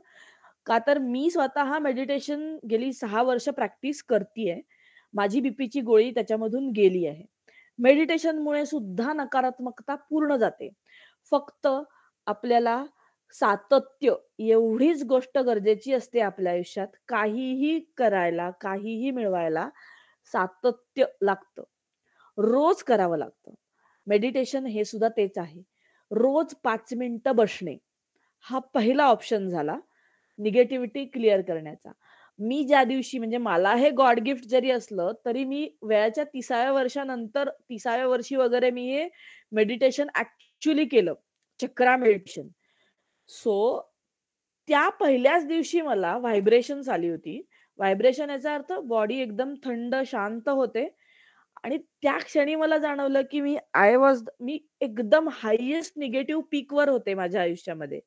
का तर मी स्वतः मेडिटेशन गेली 6 वर्ष प्रॅक्टिस करतीये. माझी बीपीची गोळी त्याच्यामधून गेली आहे. मेडिटेशनमुळे सुद्धा नकारात्मकता पूर्ण जाते. फक्त आपल्याला सातत्य एवढीच गोष्ट गरजेची असते आपल्या आयुष्यात. काहीही करायला, काहीही मिळवायला सातत्य लागतं. रोज करावं लागतं. मेडिटेशन हे सुद्धा तेच आहे. रोज 5 मिनिटं बसणे, हा पहिला ऑप्शन झाला निगेटिव्हिटी क्लिअर करण्याचा. मी ज्या दिवशी म्हणजे मला हे गॉड गिफ्ट जरी असलं, तरी मी वयाच्या 30व्या वर्षानंतर 30व्या वर्षी वगैरे मी हे मेडिटेशन ॲक्चुअली केलं. चक्रा मेडिटेशन. सो त्या पहिल्याच दिवशी मला व्हायब्रेशन्स आली होती. व्हायब्रेशन याचा अर्थ बॉडी एकदम थंड, शांत होते आणि त्या क्षणी मला जाणवलं, की मी एकदम हायेस्ट निगेटिव्ह पीकवर होते माझ्या आयुष्यामध्ये.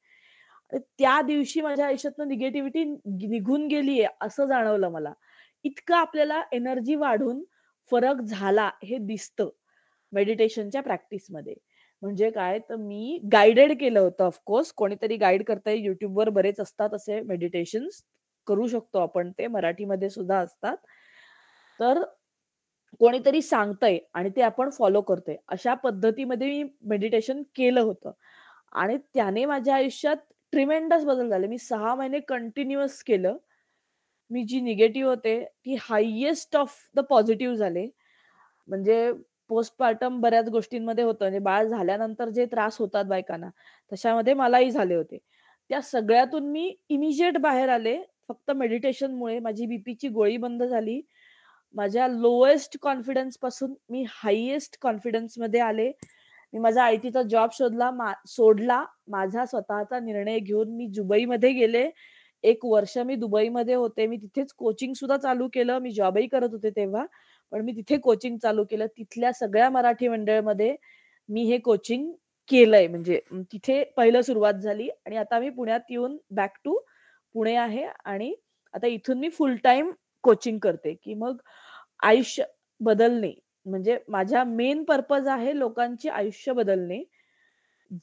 आणि त्या दिवशी माझ्या आयुष्यातनं निगेटिव्हिटी निघून गेलीये असं जाणवलं मला. इतकं आपल्याला एनर्जी वाढून फरक झाला हे दिसतं मेडिटेशनच्या प्रॅक्टिसमध्ये. म्हणजे काय तर मी गाईडेड केलं होतं कोणीतरी गाईड करतंय YouTubeवर बरेच असतात असे मेडिटेशन्स. करू शकतो आपण ते मराठीमध्ये सुद्धा असतात. तर कोणीतरी सांगतंय आणि ते आपण फॉलो करतोय. अशा पद्धतीमध्ये मी मेडिटेशन केलं होतं आणि त्याने माझ्या आयुष्यात ट्रिमेंडस बदल झाले. मी 6 महिने कंटिन्युअस केलं. मी जी निगेटिव्ह होते, ती हायेस्ट ऑफ द पॉझिटिव्ह झाले. म्हणजे पोस्टपार्टम बऱ्याच गोष्टींमध्ये होतं. म्हणजे बाळ झाल्यानंतर जे त्रास होतात बायकांना, तशामध्ये मलाही झाले होते. त्या सगळ्यातून मी इमिजिएट बाहेर आले. फक्त मेडिटेशनमुळे माझी बीपीची गोळी बंद झाली. माझ्या लोएस्ट कॉन्फिडन्सपासून मी हायेस्ट कॉन्फिडन्समध्ये आले. मी माझा आयटीचा जॉब सोडला. माझा स्वतःचा निर्णय घेऊन मी दुबईमध्ये गेले. 1 वर्ष मी दुबईमध्ये होते. मी तिथेच कोचिंग सुद्धा चालू केलं. मी जॉबही करत होते तेव्हा. पण मी तिथे कोचिंग चालू केलं. तिथल्या सगळ्या मराठी मंडळमध्ये मी हे कोचिंग केलंय. म्हणजे तिथे पहिलं सुरुवात झाली आणि आता मी पुण्यात येऊन बॅक टू पुणे आहे आणि आता इथून मी फुल टाईम कोचिंग करते, की मग आयुष्य बदलणे. म्हणजे माझा मेन पर्पज आहे लोकांचे आयुष्य बदलणे.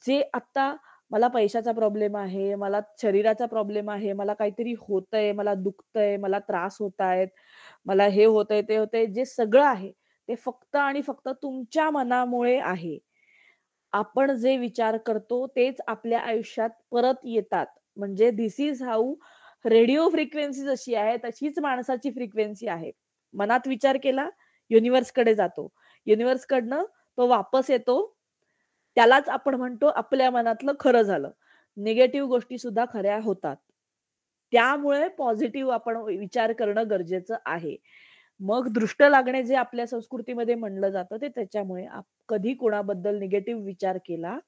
जे आता मला पैशाचा प्रॉब्लेम आहे, मला शरीराचा प्रॉब्लेम आहे, मला काहीतरी होतंय, मला दुखतंय, मला त्रास होतायत, मला हे होतंय, ते होतंय. जे सगळं आहे, ते फक्त आणि फक्त तुमच्या मनामुळे आहे. आपण जे विचार करतो तेच आपल्या आयुष्यात परत येतात. म्हणजे this is how radio frequency जशी आहे, तशीच माणसाची फ्रिक्वेन्सी आहे. मनात विचार केला, युनिव्हर्सकडे जातो. युनिव्हर्सकडनं तो वापस येतो. त्यालाच आपण म्हणतो आपल्या मनातलं खरं झालं. निगेटिव्ह गोष्टी सुद्धा खऱ्या होतात. त्यामुळे पॉझिटिव्ह आपण विचार करणं गरजेचं आहे. मग दृष्ट लागणे जे आपल्या संस्कृतीमध्ये म्हणलं जातं ते त्याच्यामुळे कधी कोणाबद्दल निगेटिव्ह विचार केला,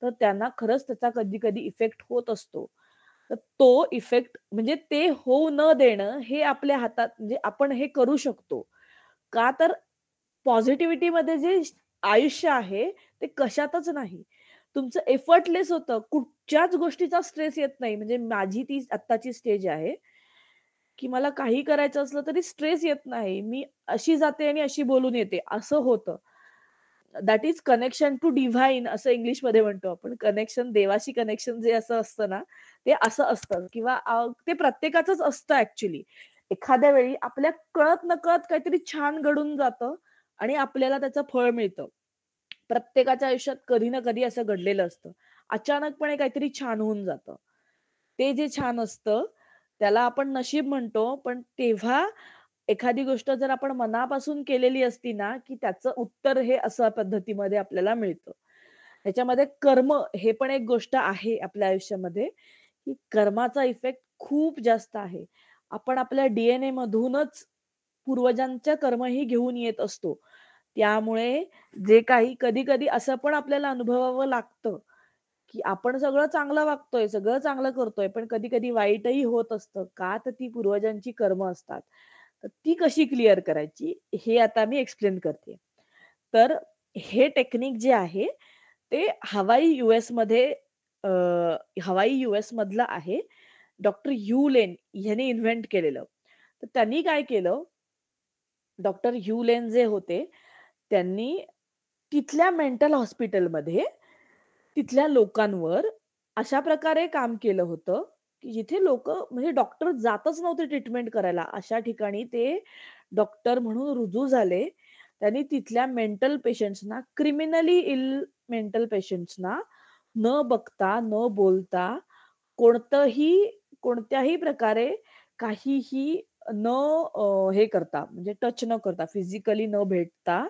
तर त्यांना खरंच त्याचा कधी-कधी इफेक्ट होत असतो. तर तो इफेक्ट म्हणजे ते होऊ न देणं हे आपल्या हातात म्हणजे आपण हे करू शकतो. का तर पॉझिटिव्हिटीमध्ये जे आयुष्य आहे ते कशातच नाही. तुमचं एफर्टलेस होतं. कुठच्याच गोष्टीचा स्ट्रेस येत नाही. म्हणजे माझी ती आत्ताची स्टेज आहे, की मला काही करायचं असलं तरी स्ट्रेस येत नाही. मी अशी जाते आणि अशी बोलून येते, असं होतं. That is connection to divine असं इंग्लिशमध्ये म्हणतो आपण. कनेक्शन देवाशी कनेक्शन जे असं असतं ना, ते असं असतं किंवा ते प्रत्येकाचंच असतं ॲक्चुअली. एखाद्या वेळी आपल्या कळत-नकळत काहीतरी छान घडून जातं आणि आपल्याला त्याचं फळ मिळतं. प्रत्येकाच्या आयुष्यात कधी ना कधी असं घडलेलं असतं. अचानकपणे काहीतरी छान होऊन जातं. ते जे छान असतं, त्याला आपण नशीब म्हणतो. पण तेव्हा एखादी गोष्ट जर आपण मनापासून केलेली असती ना, की त्याचं उत्तर हे अशा पद्धतीमध्ये आपल्याला मिळतं. ह्याच्यामध्ये कर्म हे पण एक गोष्ट आहे आपल्या आयुष्यामध्ये, की कर्माचा इफेक्ट खूप जास्त आहे. आपण आपल्या डी मधूनच पूर्वजांच्या कर्मही घेऊन येत असतो. त्यामुळे जे काही कधी-कधी असं पण आपल्याला अनुभवावं लागतं, की आपण सगळं चांगलं वागतोय, सगळं चांगलं करतोय, पण कधी-कधी वाईटही होत असतं. का तर ती पूर्वजांची कर्म असतात. तर ती कशी क्लिअर करायची हे आता मी एक्सप्लेन करते. तर हे टेक्निक जे आहे ते यूएसमध्ये अ, हवाई यूएसमधलं आहे. डॉक्टर ह्यू लेन ह्याने इन्व्हेंट केलेलं. तर त्यांनी काय केलं, डॉक्टर ह्यू लेन जे होते, त्यांनी तिथल्या मेंटल हॉस्पिटलमध्ये तिथल्या लोकांवर अशा प्रकारे काम केलं होतं, की जिथे लोकं म्हणजे डॉक्टर जातच नव्हते ट्रीटमेंट करायला. अशा ठिकाणी ते डॉक्टर म्हणून रुजू झाले. त्यांनी तिथल्या मेंटल पेशंट्सना, क्रिमिनली इल मेंटल पेशंट्सना न बघता, न बोलता, कोणतंही कोणत्याही प्रकारे काहीही न हे करता म्हणजे टच न करता, फिजिकली न भेटता,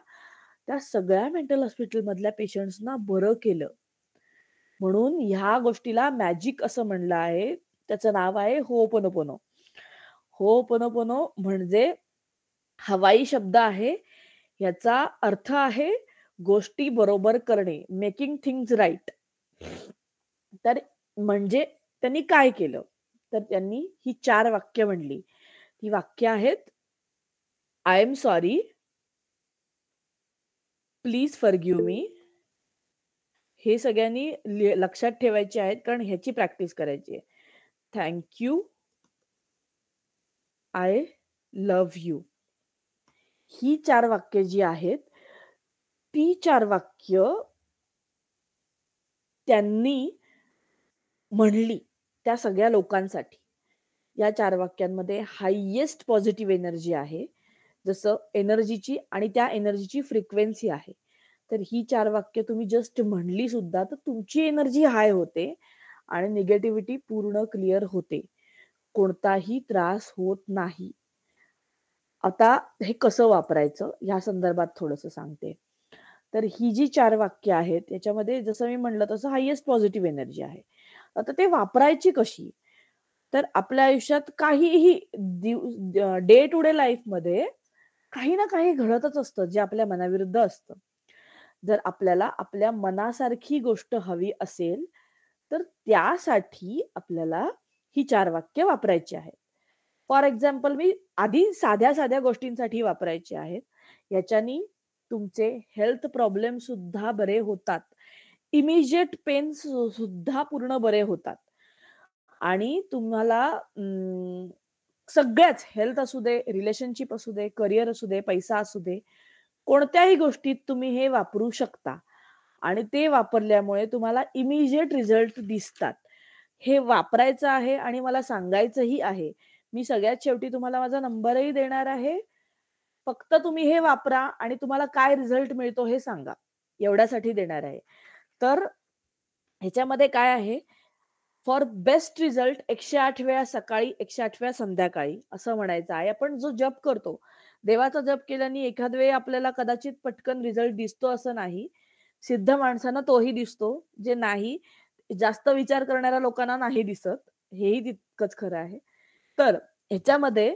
त्या सगळ्या मेंटल हॉस्पिटलमधल्या पेशंट्सना बरं केलं. म्हणून ह्या गोष्टीला मॅजिक असं म्हणलं आहे. त्याचं नाव आहे होओपोनोपोनो. होओपोनोपोनो म्हणजे हवाई शब्द आहे. याचा अर्थ आहे गोष्टी बरोबर करणे, मेकिंग थिंग्स राइट. तर म्हणजे त्यांनी काय केलं? तर त्यांनी ही 4 वाक्य म्हणली. ती वाक्य आहेत, I am sorry, please forgive मी. हे सगळ्यांनी लक्षात ठेवायचे आहेत, कारण ह्याची प्रॅक्टिस करायची आहे. Thank you, I love you. ही 4 वाक्य जी आहेत, ती 4 वाक्य त्यांनी म्हणली त्या सगळ्या लोकांसाठी. या 4 वाक्यांमध्ये हायेस्ट पॉझिटिव्ह एनर्जी आहे. जसं एनर्जीची आणि त्या एनर्जीची फ्रिक्वेन्सी आहे. तर ही 4 वाक्य तुम्ही जस्ट म्हणली सुद्धा, तर तुमची एनर्जी हाय होते आणि निगेटिव्हिटी पूर्ण क्लिअर होते. कोणताही त्रास होत नाही. आता हे कसं वापरायचं ह्या संदर्भात थोडंसं सांगते. तर ही जी 4 वाक्य आहेत, याच्यामध्ये जसं मी म्हटलं तसं हायेस्ट पॉझिटिव्ह एनर्जी आहे. आता ते वापरायची कशी? तर आपल्या आयुष्यात काहीही डे टू डे लाईफमध्ये काही ना काही घडतच असतं, जे आपल्या मनाविरुद्ध असतं. जर आपल्याला आपल्या मनासारखी गोष्ट हवी असेल, तर त्यासाठी आपल्याला ही 4 वाक्य वापरायची आहेत. फॉर एक्झाम्पल मी आधी साध्या-साध्या गोष्टींसाठी वापरायची आहेत. याच्यानी तुमचे हेल्थ प्रॉब्लेम सुद्धा बरे होतात. इमिडिएट पेन सुद्धा पूर्ण बरे होतात. आणि तुम्हाला सगळ्याच हेल्थ असू दे, रिलेशनशिप असू दे, करियर असू दे, पैसा असू दे, कोणत्याही गोष्टीत तुम्ही हे वापरू शकता. आणि ते वापरल्यामुळे तुम्हाला इमिजिएट रिझल्ट दिसतात. हे वापरायचं आहे आणि मला सांगायचंही आहे. मी सगळ्यात शेवटी तुम्हाला माझा नंबरही देणार आहे. फक्त तुम्ही हे वापरा आणि तुम्हाला काय रिझल्ट मिळतो हे सांगा. एवढ्यासाठी देणार आहे. तर ह्याच्यामध्ये काय आहे, फॉर बेस्ट रिझल्ट 108 वेळा सकाळी, 108 वेळा संध्याकाळी असं म्हणायचं आहे. आपण जो जप करतो, देवाचा जप केल्याने एखाद वेळी आपल्याला कदाचित पटकन रिझल्ट दिसतो असं नाही. सिद्ध माणसांना तोही दिसतो. जे नाही, जास्त विचार करणाऱ्या लोकांना नाही दिसत. हेही तितकंच खरं आहे. तर ह्याच्यामध्ये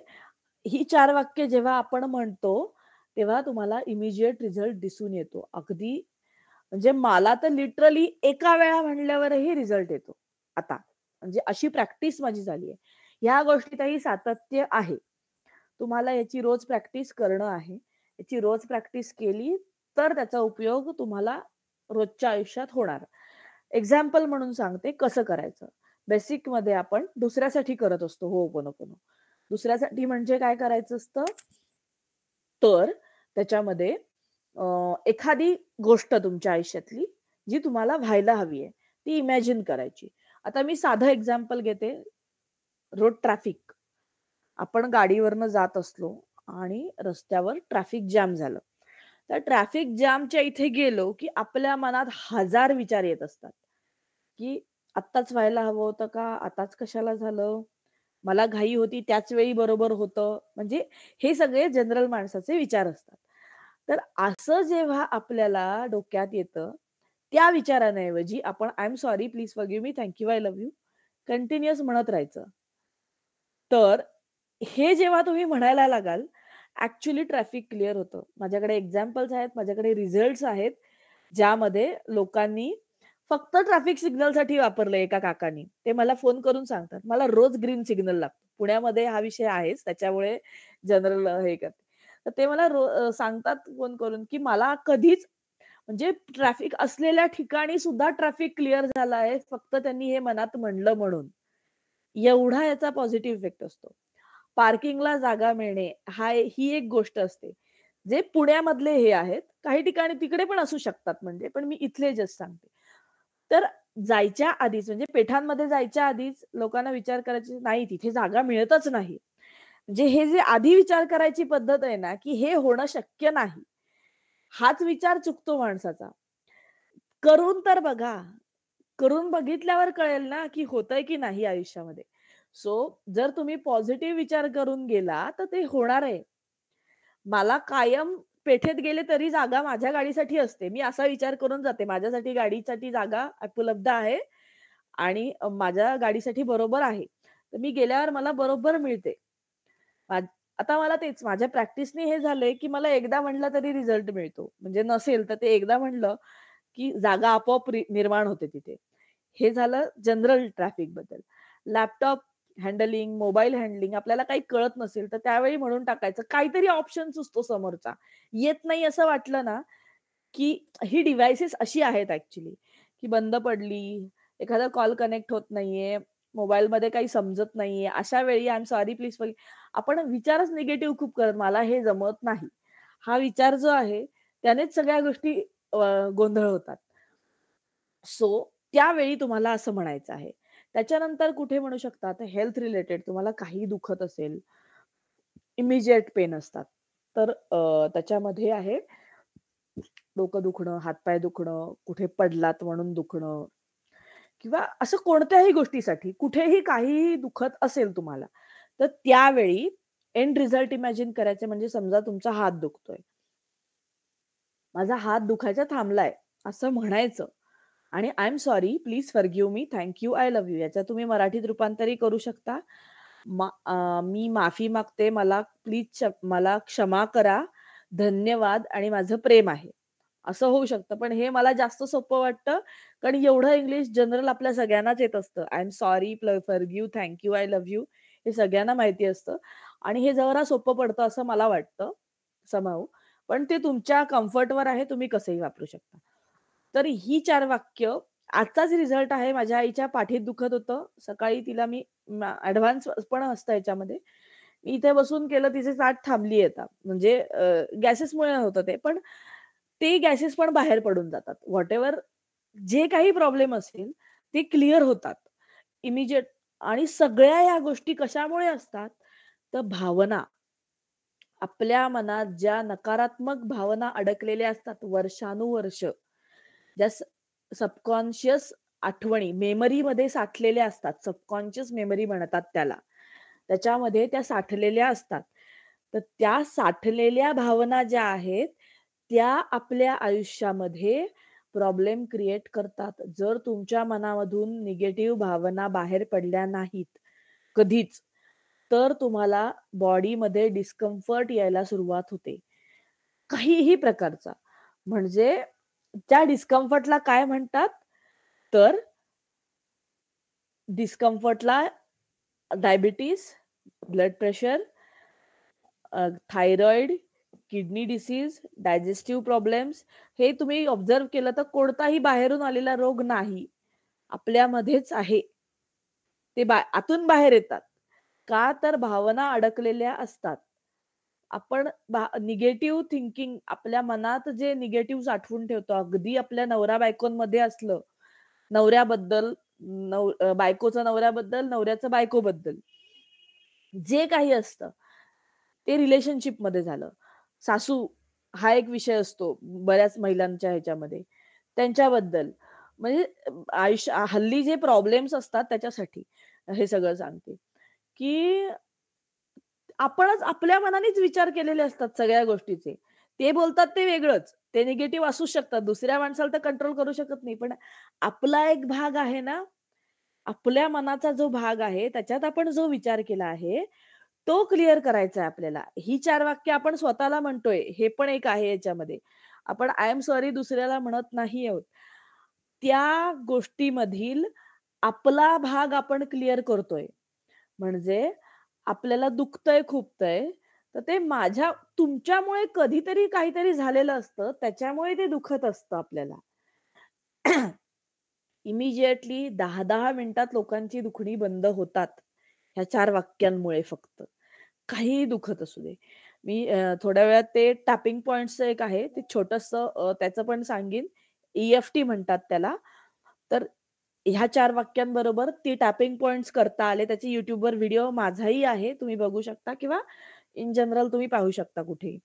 ही 4 वाक्य जेव्हा आपण म्हणतो, तेव्हा तुम्हाला इमिजिएट रिझल्ट दिसून येतो. अगदी म्हणजे मला तर लिटरली एका वेळा म्हणल्यावरही रिझल्ट येतो आता. म्हणजे अशी प्रॅक्टिस माझी झाली आहे. ह्या गोष्टीतही सातत्य आहे. तुम्हाला याची रोज प्रॅक्टिस करणं आहे. याची रोज प्रॅक्टिस केली तर त्याचा उपयोग तुम्हाला रोजच्या आयुष्यात होणार. एक्झाम्पल म्हणून सांगते कसं करायचं. बेसिकमध्ये आपण दुसऱ्यासाठी करत असतो होओपोनोपोनो. दुसऱ्यासाठी म्हणजे काय करायचं असतं? तर त्याच्यामध्ये एखादी गोष्ट तुमच्या आयुष्यातली जी तुम्हाला व्हायला हवी आहे, ती इमॅजिन करायची. आता मी साधं एक्झाम्पल घेते. Road traffic. आपण गाडीवरनं जात असलो आणि रस्त्यावर ट्रॅफिक जॅम झालं. तर ट्रॅफिक जॅमच्या इथे गेलो, की आपल्या मनात हजार विचार येत असतात, की आत्ताच व्हायला हवं होतं का? आताच कशाला झालं? मला घाई होती त्याच वेळी बरोबर होतं. म्हणजे हे सगळे जनरल माणसाचे विचार असतात. तर असं जेव्हा आपल्याला डोक्यात येतं, त्या विचारांऐवजी आपण I am sorry, please forgive me, thank you, I love you continuous म्हणत राहायचं. तर हे जेव्हा तुम्ही म्हणायला लागाल, ॲक्चुअली ट्रॅफिक क्लिअर होतं. माझ्याकडे एक्झाम्पल्स आहेत, माझ्याकडे रिझल्ट्स आहेत, ज्यामध्ये लोकांनी फक्त ट्रॅफिक सिग्नलसाठी वापरलंय एका काकांनी. ते मला फोन करून सांगतात, "मला रोज ग्रीन सिग्नल लागतो." पुण्यामध्ये हा विषय आहेच, त्याच्यामुळे जनरल हे करते. तर ते मला सांगतात फोन करून, की मला कधीच म्हणजे ट्रॅफिक असलेल्या ठिकाणी सुद्धा ट्रॅफिक क्लिअर झाला आहे, फक्त त्यांनी हे मनात म्हणलं म्हणून. एवढा याचा पॉझिटिव्ह इफेक्ट असतो. पार्किंगला जागा मिळणे ही एक गोष्ट असते. जे पुण्यामधले हे आहेत. काही ठिकाणी तिकडे पण असू शकतात म्हणजे, पण मी इथले जस्ट सांगते. तर जायच्या आधीच म्हणजे पेठांमध्ये जायच्या आधीच लोकांना विचार करायचे, नाही तिथे जागा मिळतच नाही. म्हणजे हे जे आधी विचार करायची पद्धत आहे ना, की हे होणं शक्य नाही. हाच विचार चुकतो माणसाचा. करून तर बघा. करून बघितल्यावर कळेल ना, की होतंय की नाही आयुष्यामध्ये. सो जर तुम्ही पॉझिटिव्ह विचार करून गेला, तर ते होणार आहे. मला कायम पेठेत गेले तरी जागा माझ्या गाडीसाठी असते. मी असा विचार करून जाते, माझ्यासाठी गाडीसाठी जागा उपलब्ध आहे आणि माझ्या गाडीसाठी बरोबर आहे. तर मी गेल्यावर मला बरोबर मिळते. मा आता मला तेच माझ्या प्रॅक्टिसने हे झालंय, की मला एकदा म्हटलं तरी रिझल्ट मिळतो. म्हणजे नसेल तर ते एकदा म्हटलं, की जागा आपोआप निर्माण होते तिथे. हे झालं जनरल ट्रॅफिकबद्दल. लॅपटॉप हँडलिंग, मोबाईल हँडलिंग आपल्याला काही कळत नसेल, तर त्यावेळी म्हणून टाकायचं. काहीतरी ऑप्शन सुचतो समोरचा. येत नाही असं वाटलं ना, की ही डिव्हाइसेस अशी आहेत ॲक्चुअली, की बंद पडली, एखादा कॉल कनेक्ट होत नाहीये, मोबाईलमध्ये काही समजत नाहीये. अशा वेळी आय एम सॉरी प्लीज आपण विचारच निगेटिव्ह खूप करत, मला हे जमत नाही. हा विचार जो आहे, त्यानेच सगळ्या गोष्टी गोंधळ होतात. सो त्यावेळी तुम्हाला असं म्हणायचं आहे. त्याच्यानंतर कुठे म्हणू शकता, आता हेल्थ रिलेटेड तुम्हाला काही दुखत असेल, इमिजिएट पेन असतात. तर त्याच्यामध्ये आहे डोकं दुखणं, हातपाय दुखणं, कुठे पडलात म्हणून दुखणं किंवा असं कोणत्याही गोष्टीसाठी कुठेही काहीही दुखत असेल तुम्हाला, तर त्यावेळी एंड रिझल्ट इमॅजिन करायचे म्हणजे समजा तुमचा हात दुखतोय. माझा हात दुखायचा थांबलाय, असं म्हणायचं आणि I am sorry, please forgive me, thank you, I love you याचं तुम्ही मराठीत रूपांतरही करू शकता. मी माफी मागते, मला क्षमा करा, धन्यवाद आणि माझं प्रेम आहे. असं होऊ शकतं. पण हे मला जास्त सोपं वाटतं, कारण एवढं इंग्लिश जनरल आपल्या सगळ्यांनाच येत असतं. I am sorry, forgive, thank you, I love you हे सगळ्यांना माहिती असतं आणि हे जरा सोपं पडतं असं मला वाटतं, समहाऊ. पण ते तुमच्या कम्फर्टवर आहे, तुम्ही कसंही वापरू शकता. तर ही 4 वाक्य आजचाच रिझल्ट आहे. माझ्या आईच्या पाठीत दुखत होतं. सकाळी तिला मी ॲडव्हान्स पण असतं याच्यामध्ये. मी इथे बसून केलं, तिचे ताट थांबली आता. म्हणजे गॅसेसमुळे होतं ते. पण ते गॅसेस पण बाहेर पडून जातात. व्हॉटएव्हर जे काही प्रॉब्लेम असेल, ते क्लिअर होतात इमिजिएट. आणि सगळ्या या गोष्टी कशामुळे असतात? तर भावना. आपल्या मनात ज्या नकारात्मक भावना अडकलेल्या असतात वर्षानुवर्ष, ज्या सबकॉन्शियस आठवणी मेमरीमध्ये साठलेल्या असतात. सबकॉन्शियस मेमरी म्हणतात त्याला. त्याच्यामध्ये त्या साठलेल्या असतात. तर त्या साठलेल्या भावना ज्या आहेत, त्या आपल्या आयुष्यामध्ये प्रॉब्लेम क्रिएट करतात. जर तुमच्या मनामधून निगेटिव्ह भावना बाहेर पडल्या नाहीत कधीच, तर तुम्हाला बॉडीमध्ये डिस्कम्फर्ट यायला सुरुवात होते. काहीही प्रकारचा. म्हणजे त्या डिस्कम्फर्टला काय म्हणतात? तर डिस्कम्फर्टला diabetes, blood pressure, thyroid, kidney disease, digestive problems, हे तुम्ही ऑब्झर्व्ह केलं तर कोणताही बाहेरून आलेला रोग नाही. आपल्यामध्येच आहे. ते आतून बाहेर येतात. का तर भावना अडकलेल्या असतात. आपण निगेटिव्ह थिंकिंग आपल्या मनात जे निगेटिव्ह साठवून ठेवतो, अगदी आपल्या नवरा-बायकोंमध्ये असलं, नवऱ्याबद्दल, बायकोचं नवऱ्याबद्दल, नवऱ्याचं बायकोबद्दल. जे काही असतं, ते रिलेशनशिपमध्ये झालं. सासू हा एक विषय असतो बऱ्याच महिलांच्या ह्याच्यामध्ये. त्यांच्याबद्दल म्हणजे हल्ली जे प्रॉब्लेम्स असतात त्याच्यासाठी हे सगळं सांगते, की आपणच आपल्या मनानेच विचार केलेले असतात सगळ्या गोष्टीचे. ते बोलतात ते वेगळंच. ते निगेटिव्ह असूच शकतात. दुसऱ्या माणसाला तर कंट्रोल करू शकत नाही. पण आपला एक भाग आहे ना, आपल्या मनाचा जो भाग आहे, त्याच्यात आपण जो विचार केला आहे, तो क्लिअर करायचा आहे आपल्याला. ही 4 वाक्य आपण स्वतःला म्हणतोय, हे पण एक आहे याच्यामध्ये. आपण आय एम सॉरी दुसऱ्याला म्हणत नाही आहोत. त्या गोष्टीमधील आपला भाग आपण क्लिअर करतोय. म्हणजे आपल्याला दुखतंय, खुपतंय, तर ते तुमच्यामुळे कधीतरी काहीतरी झालेलं असतं, त्याच्यामुळे ते दुखत असतं आपल्याला. इमिडिएटली 10-10 मिनिटात लोकांची दुखणी बंद होतात. ह्या 4 वाक्यांमुळे फक्त. काहीही दुखत असू दे. मी थोड्या वेळात ते टॅपिंग पॉइंट्सचं एक आहे, ते छोटंसं त्याचं पण सांगीन. ई-एफ-टी म्हणतात त्याला. तर ह्या 4 वाक्यांबरोबर ती टॅपिंग पॉइंट्स करता आले. त्याची YouTubeवर व्हिडिओ माझाही आहे. तुम्ही बघू शकता किंवा इन जनरल तुम्ही पाहू शकता कुठेही.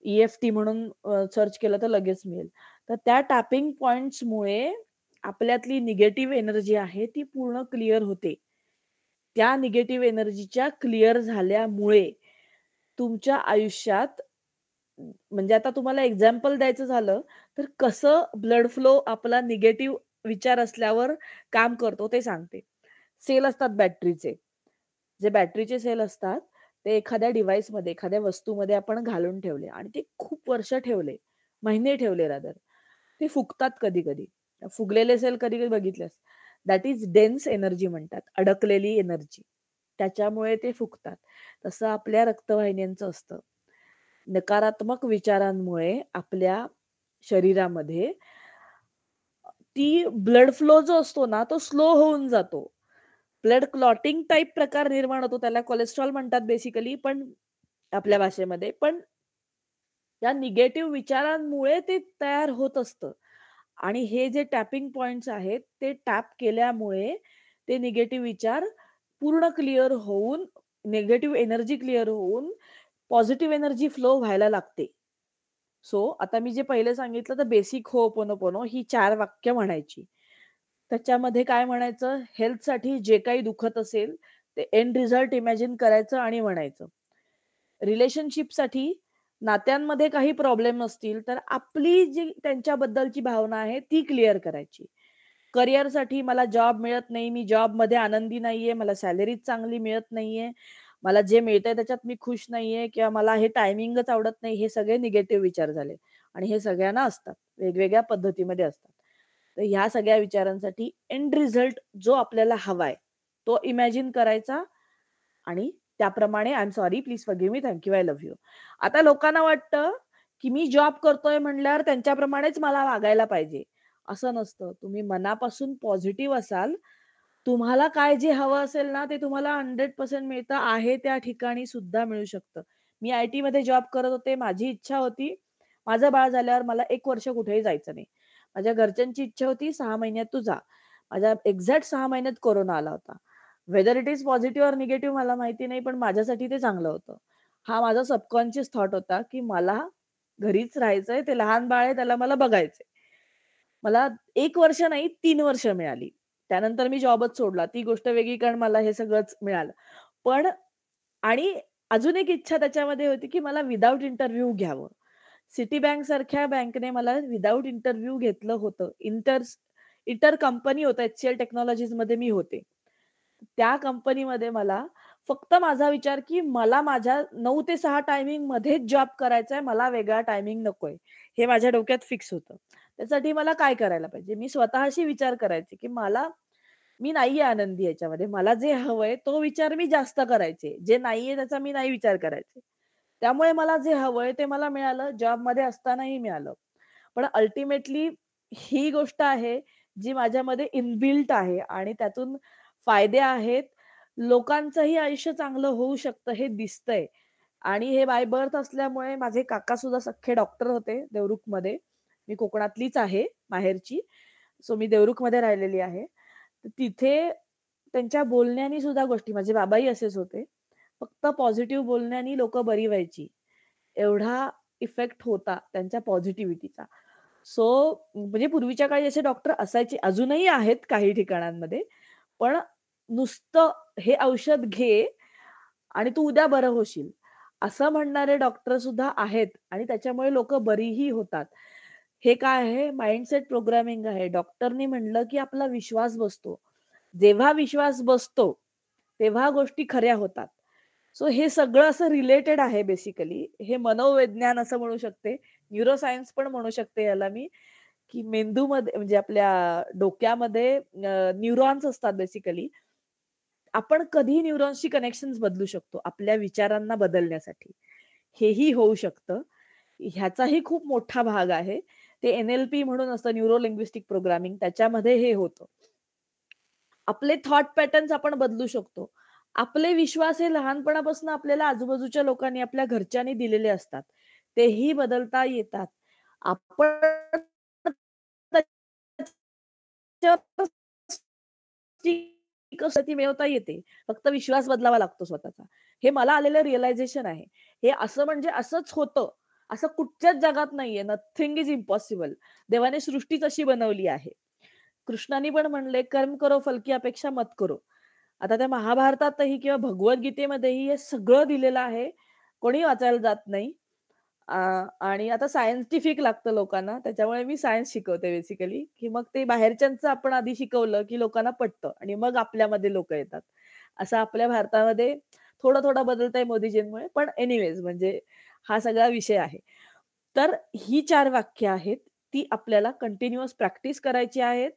ई-एफ-टी म्हणून सर्च केलं तर लगेच मिळेल. तर त्या टॅपिंग पॉइंट्समुळे आपल्यातली निगेटिव्ह एनर्जी आहे ती पूर्ण क्लिअर होते. त्या निगेटिव्ह एनर्जीच्या क्लिअर झाल्यामुळे तुमच्या आयुष्यात म्हणजे आता तुम्हाला एक्झाम्पल द्यायचं झालं, तर कसं ब्लड फ्लो आपला निगेटिव्ह विचार असल्यावर काम करतो ते सांगते. सेल असतात बॅटरीचे. जे बॅटरीचे सेल असतात, ते एखाद्या डिव्हाइसमध्ये, एखाद्या वस्तूमध्ये आपण घालून ठेवले आणि ते खूप वर्ष ठेवले, महिने ठेवले रादर. ते फुगतात कधी-कधी. फुगलेले सेल कधी-कधी बघितलेस. दॅट इज डेन्स एनर्जी म्हणतात, अडकलेली एनर्जी. त्याच्यामुळे ते फुगतात. तसं आपल्या रक्तवाहिन्यांचं असतं. नकारात्मक विचारांमुळे आपल्या शरीरामध्ये ती ब्लड फ्लो जो असतो ना, तो स्लो होऊन जातो. ब्लड क्लॉटिंग टाइप प्रकार निर्माण होतो. त्याला कोलेस्ट्रॉल म्हणतात बेसिकली, पण आपल्या भाषेमध्ये. पण या निगेटिव्ह विचारांमुळे ते तयार होत असतं. आणि हे जे टॅपिंग पॉइंट्स आहेत, ते टॅप केल्यामुळे ते निगेटिव्ह विचार पूर्ण क्लिअर होऊन, निगेटिव्ह एनर्जी क्लिअर होऊन, पॉझिटिव्ह एनर्जी फ्लो व्हायला लागते. सो आता मी जे पहिले सांगितलं तर बेसिक होओपोनोपोनो ही 4 वाक्य म्हणायची. त्याच्यामध्ये काय म्हणायचं, हेल्थसाठी जे काही दुखत असेल, ते एंड रिझल्ट इमॅजिन करायचं आणि म्हणायचं. रिलेशनशिपसाठी नात्यांमध्ये काही प्रॉब्लेम असतील, तर आपली जी त्यांच्याबद्दलची भावना आहे, ती क्लिअर करायची. करिअरसाठी मला जॉब मिळत नाही, मी जॉबमध्ये आनंदी नाहीये, मला सॅलरीच चांगली मिळत नाहीये, मला जे मिळतंय त्याच्यात मी खुश नाहीये किंवा मला हे टायमिंगच आवडत नाही, हे सगळे निगेटिव्ह विचार झाले आणि हे सगळ्यांना असतात. वेगवेगळ्या पद्धतीमध्ये असतात. तर ह्या सगळ्या विचारांसाठी एंड रिझल्ट जो आपल्याला हवाय, तो इमॅजिन करायचा आणि त्याप्रमाणे I am sorry, please forgive me, thank you, I love you. आता लोकांना वाटतं, की मी जॉब करतोय म्हणल्यावर त्यांच्याप्रमाणेच मला वागायला पाहिजे. असं नसतं. तुम्ही मनापासून पॉझिटिव्ह असाल, तुम्हाला काय जे हवं असेल ना, ते तुम्हाला 100% मिळतं आहे त्या ठिकाणी सुद्धा मिळू शकतं. मी आय-टीमध्ये जॉब करत होते. माझी इच्छा होती, माझं बाळ झाल्यावर मला 1 वर्ष कुठेही जायचं नाही. माझ्या घरच्यांची इच्छा होती 6 महिन्यात तू जा. माझ्या एक्झॅक्ट 6 महिन्यात कोरोना आला होता. Whether it is positive or negative मला माहिती नाही, पण माझ्यासाठी ते चांगलं होतं. हा माझा सबकॉन्शियस थॉट होता, की मला घरीच राहायचंय. ते लहान बाळ आहे त्याला मला बघायचंय. मला 1 वर्ष नाही 3 वर्ष मिळाली. त्यानंतर मी जॉबच सोडला. ती गोष्ट वेगळी कारण मला हे सगळंच मिळालं. पण आणि अजून एक इच्छा त्याच्यामध्ये होती, की मला विथआऊट इंटरव्ह्यू घ्यावं. सिटी बँक सारख्या बँकने मला विथआऊट इंटरव्ह्यू घेतलं होतं. इंटर कंपनी होतं एचसीएल टेक्नॉलॉजीजमध्ये मी होते. त्या कंपनीमध्ये मला फक्त माझा विचार, की मला माझ्या 9 ते 6 टायमिंगमध्येच जॉब करायचा आहे. मला वेगळा टायमिंग नकोय. हे माझ्या डोक्यात फिक्स होतं. त्यासाठी मला काय करायला पाहिजे? मी स्वतःशी विचार करायचे, की मी नाहीये आनंदी याच्यामध्ये. मला जे हवंय तो विचार मी जास्त करायचे. जे नाहीये त्याचा मी नाही विचार करायचे. त्यामुळे मला जे हवंय ते मला मिळालं. जॉबमध्ये असतानाही मिळालं. पण अल्टिमेटली ही गोष्ट आहे, जी माझ्यामध्ये इनबिल्ट आहे आणि त्यातून फायदे आहेत. लोकांचंही आयुष्य चांगलं होऊ शकतं हे दिसतंय आणि हे बाय बर्थ असल्यामुळे माझे काकासुद्धा सख्खे डॉक्टर होते देवरुखमध्ये. मी कोकणातलीच आहे माहेरची. सो मी देवरुखमध्ये राहिलेली आहे. तर तिथे त्यांच्या बोलण्यानी सुद्धा गोष्टी माझे बाबाही असेच होते. फक्त पॉझिटिव्ह बोलण्यानी लोकं बरी व्हायची. एवढा इफेक्ट होता त्यांच्या पॉझिटिव्हिटीचा. सो म्हणजे पूर्वीच्या काळी असे डॉक्टर असायचे, अजूनही आहेत काही ठिकाणांमध्ये. पण नुसतं हे औषध घे आणि तू उद्या बरं होशील, असं म्हणणारे डॉक्टर सुद्धा आहेत आणि त्याच्यामुळे लोकं बरीही होतात. हे काय आहे? माइंडसेट प्रोग्रामिंग आहे. डॉक्टरनी म्हणलं, की आपला विश्वास बसतो. जेव्हा विश्वास बसतो, तेव्हा गोष्टी खऱ्या होतात. सो हे सगळं असं रिलेटेड आहे बेसिकली. हे मनोविज्ञान असं म्हणू शकते. न्यूरोसायन्स पण म्हणू शकते याला मी, की मेंदूमध्ये म्हणजे आपल्या डोक्यामध्ये न्यूरॉन्स असतात बेसिकली. आपण कधीही न्यूरॉन्सची कनेक्शन्स बदलू शकतो आपल्या विचारांना बदलण्यासाठी. हेही होऊ शकतं. ह्याचाही खूप मोठा भाग आहे. ते एन-एल-पी म्हणून असतं न्यूरो लिंग्विस्टिक प्रोग्रामिंग त्याच्यामध्ये हे होतं. आपले थॉट पॅटर्न्स आपण बदलू शकतो. आपले विश्वास हे लहानपणापासून आपल्याला आजूबाजूच्या लोकांनी, आपल्या घरच्यांनी दिलेले असतात. तेही बदलता येतात. आपण त्याच्यावर कसं ती मिळवता येते. फक्त विश्वास बदलावा लागतो स्वतःचा. हे मला आलेलं रिअलायझेशन आहे. हे असं म्हणजे असंच होतं. असं कुठच्याच जगात नाहीये. नथिंग इस इम्पॉसिबल. देवाने सृष्टीच अशी बनवली आहे. कृष्णानी पण म्हणले, "कर्म करो फल की अपेक्षा मत करो." आता त्या महाभारतातही किंवा भगवद्गीतेमध्येही हे सगळं दिलेलं आहे. कोणी वाचायला जात नाही. अ, आणि आता सायंटिफिक लागतं लोकांना. त्याच्यामुळे मी सायन्स शिकवते बेसिकली, की मग ते बाहेरच्यांचं आपण आधी शिकवलं, की लोकांना पटतं आणि मग आपल्यामध्ये लोकं येतात. असं आपल्या भारतामध्ये थोडं-थोडं बदलतंय मोदीजींमुळे. पण एनिवेज म्हणजे हा सगळा विषय आहे. तर ही 4 वाक्य आहेत. ती आपल्याला कंटिन्युअस प्रॅक्टिस करायची आहेत.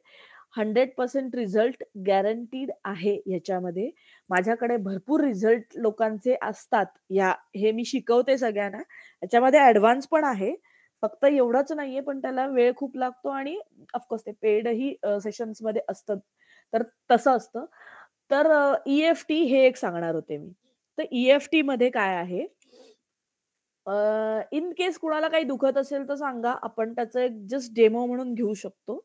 100% रिझल्ट गॅरंटीड आहे ह्याच्यामध्ये. माझ्याकडे भरपूर रिझल्ट लोकांचे असतात. हे मी शिकवते सगळ्यांना. त्याच्यामध्ये ॲडव्हान्स पण आहे. फक्त एवढंच नाहीये, पण त्याला वेळ खूप लागतो आणि ऑफकोर्स ते पेडही सेशन्समध्ये असतं. तर तसं असतं. तर ई-एफ-टी हे एक सांगणार होते मी. तर ई-एफ-टीमध्ये काय आहे? इन केस कुणाला काही दुखत असेल तर सांगा. आपण त्याचं एक जस्ट डेमो म्हणून घेऊ शकतो.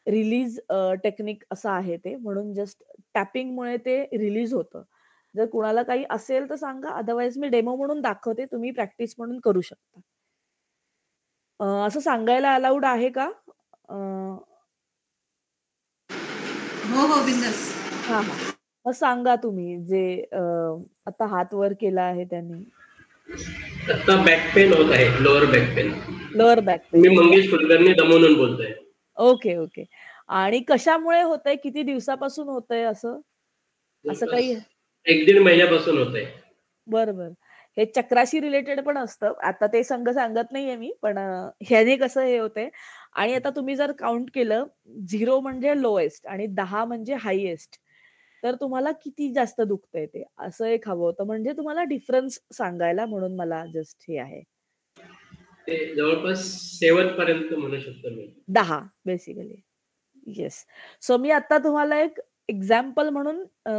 रिलीज टेक्निक असं आहे ते. म्हणून जस्ट टॅपिंगमुळे ते रिलीज होतं. जर कुणाला काही असेल तर सांगा. अदरवाईज मी डेमो म्हणून दाखवते. तुम्ही प्रॅक्टिस म्हणून करू शकता. असं सांगायला अलाउड आहे का? अ, हो, हो. बिनधास्त. हां, हां. मग सांगा तुम्ही जे आता हात वर केला आहे त्यांनी. आता बॅक पेन होत आहे, lower back pain. Lower back pain. मी मंगेश कुलकर्णी दमोहून बोलतोय. Okay, okay. आणि कशामुळे होतंय? किती दिवसापासून होतंय असं? असं काही जवळपास 1-1.5 महिन्यापासून होत आहे. बरं, बरं. हे चक्राशी रिलेटेड पण असतं. आता ते संघ सांगत नाहीये मी, पण ह्याने कसं हे होतंय आणि आता तुम्ही जर काउंट केलं 0 म्हणजे लोएस्ट आणि 10 म्हणजे हायेस्ट. तर तुम्हाला किती जास्त दुखतंय ते, असं एक हवं होतं. म्हणजे तुम्हाला डिफरन्स सांगायला म्हणून मला जस्ट हे आहे. ते जवळपास 7 पर्यंत म्हणू शकतो मी. 10 बेसिकली. येस. सो मी आता तुम्हाला एक एक्झाम्पल म्हणून अ,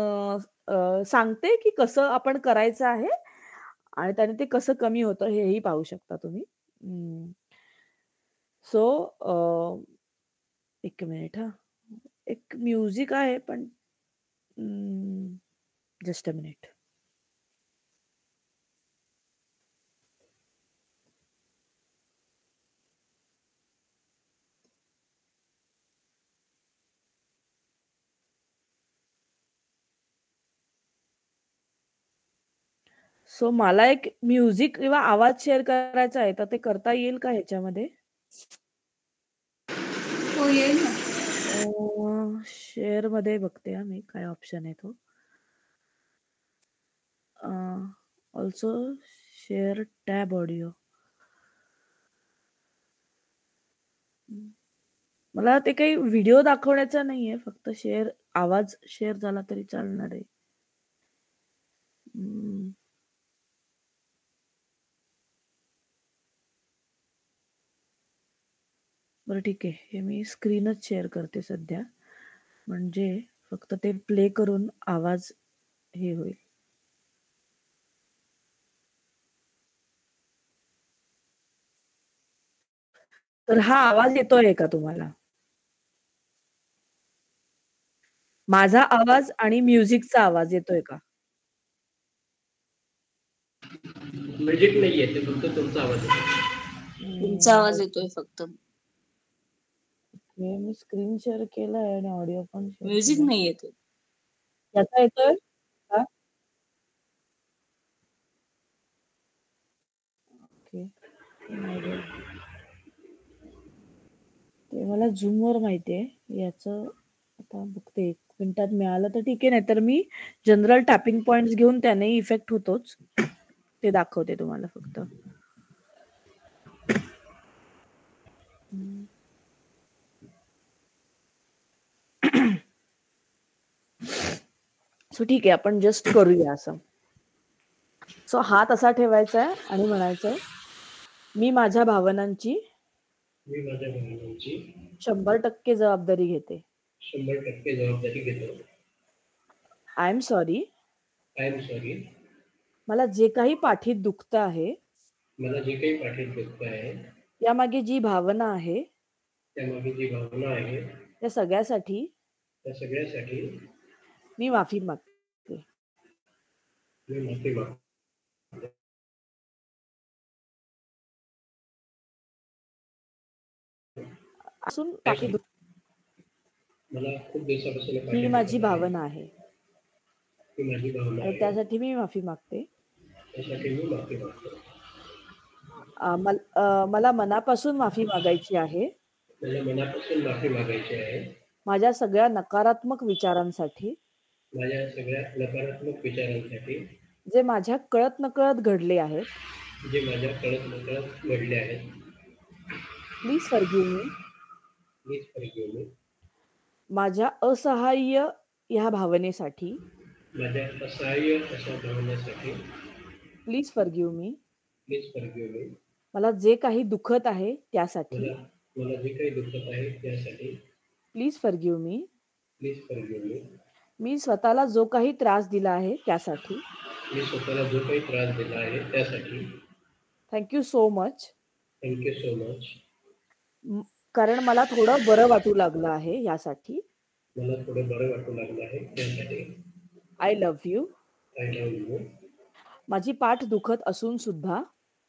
अ, सांगते, की कसं आपण करायचं आहे आणि त्याने ते कसं कमी होतं हेही पाहू शकता तुम्ही. सो एक मिनिट हा. एक म्युझिक आहे पण जस्ट अ मिनिट. सो मला एक म्युझिक किंवा आवाज शेअर करायचा आहे, तर ते करता येईल का ह्याच्यामध्ये? हो, येईल ना. शेअर मध्ये बघते हा मी काय ऑप्शन आहे तो. Also share tab audio. मला ते काही व्हिडिओ दाखवण्याचा नाहीये, फक्त शेअर आवाज शेअर झाला तरी चालणार आहे. बरं ठीक आहे, हे मी स्क्रीनच शेअर करते सध्या, म्हणजे फक्त ते प्ले करून आवाज हे होईल. तर हा आवाज येतोय का तुम्हाला? माझा आवाज आणि म्युझिकचा आवाज येतोय का? म्युझिक नाहीये, ते फक्त तुमचा आवाज येतो. तुमचा आवाज येतोय फक्त. मी स्क्रीन शेअर केलाय आणि ऑडिओ पण शेअर म्युझिक केलाय. नाही येत. याचा येतोय का? ओके. ते मला झूम वर माहितीये, याचं आता बघते 1 मिनिटात मिळालं तर ठीक आहे, नाहीतर मी जनरल टॅपिंग पॉइंट्स घेऊन त्याने इफेक्ट होतोच, ते दाखवते तुम्हाला फक्त. सो ठीक आहे, आपण जस्ट करूया असं. सो हात असा ठेवायचा आहे आणि म्हणायचंय, मी माझ्या भावनांची मी माझ्या भावनांची 100% जबाबदारी घेते. 100% जबाबदारी घेतो. I am sorry. I am sorry. मला जे काही पाठीत दुखतं आहे, मला जे काही पाठीत दुखत आहे, यामागे जी भावना आहे, त्यामागे जी भावना आहे, त्या सगळ्यासाठी त्या सगळ्यासाठी मी माफी मागते. मी माफी मागतो. असून पाठीत मला खूप दिवसापासून ही पाठीत माझी दुखत आहे. भावना आहे ही माझी भावना आणि आहे, त्यासाठी मी माफी मागते. त्यासाठी मी माफी मागतो. मला मनापासून माफी मागायची आहे मला मनापासून माफी मागायची आहे माझ्या सगळ्या नकारात्मक विचारांसाठी, माझ्या सगळ्या नकारात्मक विचारांसाठी, जे माझ्या कळत नकळत घडले आहेत. जे माझ्या कळत नकळत घडले आहेत. Please forgive me. Please forgive me. माझ्या असहाय्य ह्या भावनेसाठी, माझ्या असहाय्य अशा भावनेसाठी please forgive me. Please forgive me. मला जे काही दुखत आहे त्यासाठी, मला जे काही दुखत आहे त्यासाठी please forgive me. Please forgive me. मी स्वतःला जो काही त्रास दिला आहे त्यासाठी, मी स्वतःला जो काही त्रास दिला आहे त्यासाठी thank you so much. Thank you so much. कारण मला थोडं बरं वाटू लागलं आहे यासाठी. मला थोडं बरं वाटू लागलं आहे त्यासाठी. I love you. I love you. माझी पाठ दुखत असून सुद्धा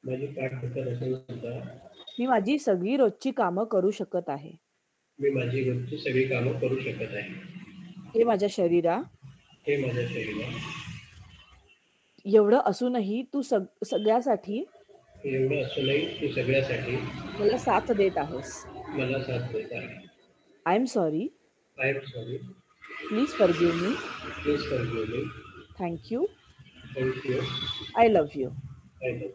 माझी पाठ दुखत असून सुद्धा मी माझी सगळी रोजची कामं करू शकत आहे. मी माझी रोजची सगळी कामं करू शकत आहे. हे माझ्या शरीरा, हे माझ्या शरीरा, एवढं असूनही तू सगळ्यासाठी एवढं असूनही तू सगळ्यासाठी मला साथ देत आहेस. मला साथ देत आहे. I am sorry. I am sorry. Please forgive me. Please forgive me. Thank you. Thank you. I love you. I love you.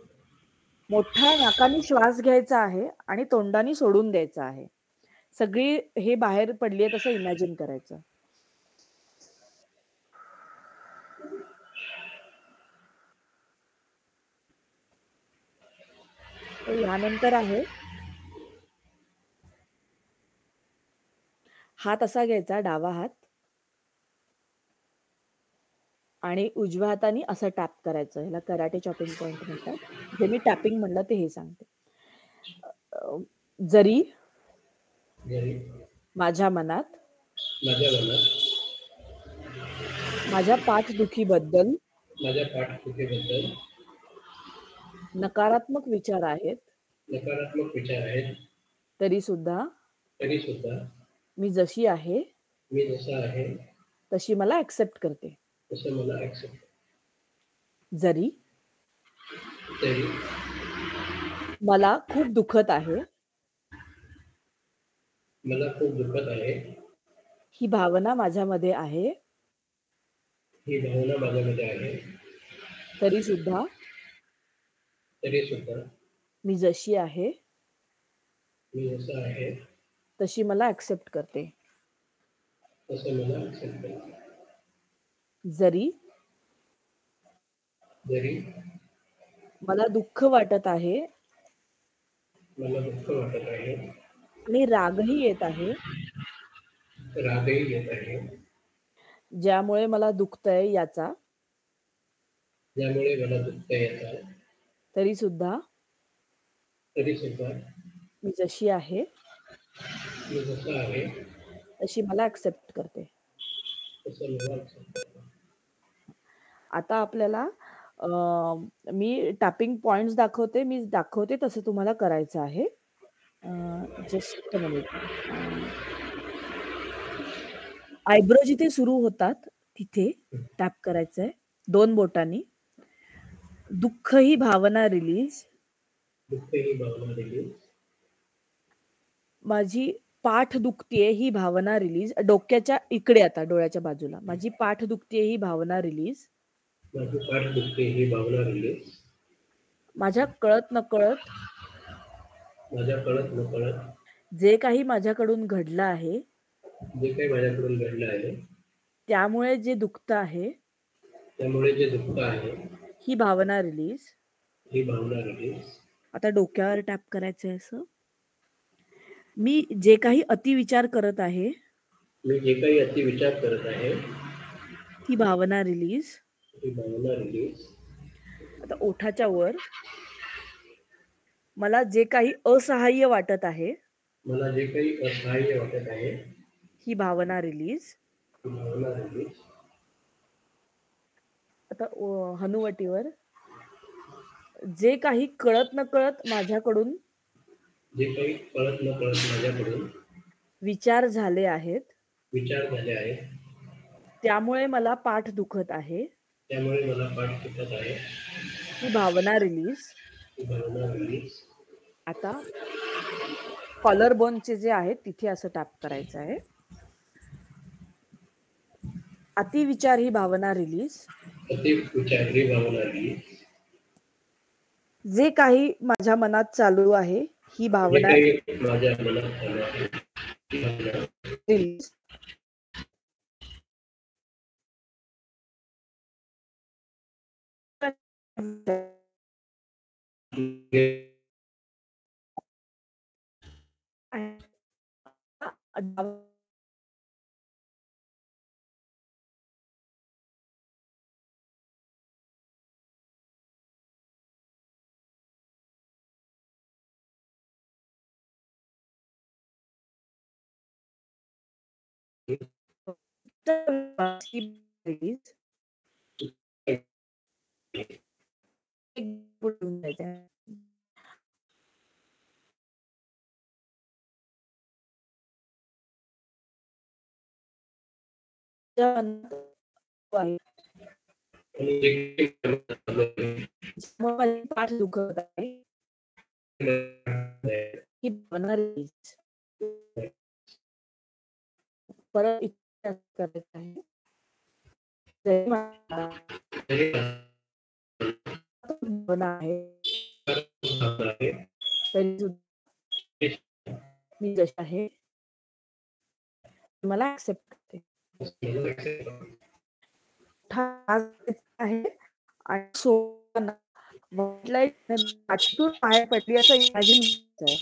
मोठ्या नाकाने श्वास घ्यायचा आहे आणि तोंडाने सोडून द्यायचा आहे. सगळी हे बाहेर पडली तसं इमॅजिन करायचं. तर यानंतर आहे हात असा घ्यायचा, डावा हात, आणि उजव्या हाताने असं टॅप करायचं. ह्याला कराटे चॉपिंग पॉइंट म्हणतात. जे मी टॅपिंग म्हणलं ते हे सांगते. जरी जरी माझ्या मनात माझ्या मनात माझ्या पाठदुखीबद्दल माझ्या पाठदुखीबद्दल नकारात्मक विचार आहेत, नकारात्मक विचार आहेत, तरी सुद्धा तरी सुद्धा मी जशी आहे मी जसा आहे तशी मला ऍक्सेप्ट करते. तसं मला ऍक्सेप्ट. जरी तरी मला खूप दुखत आहे, मला खूप दुखत आहे, ही भावना माझ्यामध्ये आहे, ही भावना माझ्यामध्ये आहे, तरी सुद्धा तरी सुद्धा मी जशी आहे मी जसा आहे तशी मला ऍक्सेप्ट करते. तसं मला ऍक्सेप्ट करते. जरी जरी मला दुःख वाटत आहे मला दुःख वाटत आहे, आणि रागही येत आहे, रागही येत आहे, ज्यामुळे मला दुखतंय याचा, ज्यामुळे मला दुःख येतात, तरी सुद्धा तरी सुद्धा मी जशी आहे मी जसा आहे तशी मला ऍक्सेप्ट करते. तसं मला accept करते. आता आपल्याला मी टॅपिंग पॉइंट्स दाखवते, मी दाखवते तसं तुम्हाला करायचं आहे. Just minute. आयब्रो जिथे सुरू होतात तिथे टॅप करायचंय 2 बोटांनी. दुःख ही भावना रिलीज. दुःख ही भावना रिलीज. माझी पाठ दुखतीये ही भावना रिलीज. डोक्याच्या इकडे आता डोळ्याच्या बाजूला. माझी पाठ दुखतीये ही भावना रिलीज. माझी पाठ दुखते ही भावना रिलीज. माझ्या कळत नकळत माझ्या कळत नकळत जे काही माझ्याकडून घडलं आहे जे काही माझ्याकडून घडलं आहे त्यामुळे जे दुखतं आहे त्यामुळे जे दुःख आहे ही भावना रिलीज. ही भावना रिलीज. आता डोक्यावर टॅप करायचंय असं. मी जे काही अतिविचार करत आहे मी जे काही अतिविचार करत आहे ती भावना रिलीज. ही भावना रिलीज. आता ओठाच्या वर मला जे काही असहाय्य वाटत आहे मला जे काही असहाय्य वाटत आहे ही भावना रिलीज. ही भावना रिलीज. आता हनुवटीवर जे काही कळत नकळत माझ्याकडून जे काही कळत नकळत माझ्याकडून विचार झाले आहेत विचार झाले आहेत त्यामुळे मला पाठ दुखत आहे त्यामुळे मला पाठ दुखत आहे ही भावना रिलीज. ही भावना रिलीज. आता कॉलर बोनचे जे आहेत तिथे असं टॅप करायचं आहे. अतिविचार ही भावना रिलीज. अतिविचार ही भावना रिलीज. जे काही माझ्या मनात चालू आहे ही जे भावना काही माझ्या मनात चालू आहे ही भावना रिलीज. रिलीज. आणि जे काही मनात चालू आहे माझी पाठ दुखत आहे ही भावना रिलीज. परत इथे करायचं आहे. जरी मला भावना आहे तरी सुद्धा मी जशी आहे मला ऍक्सेप्ट करते. आहे आणि सोना वाटलं पाया पडली असं इमॅजिन आहे.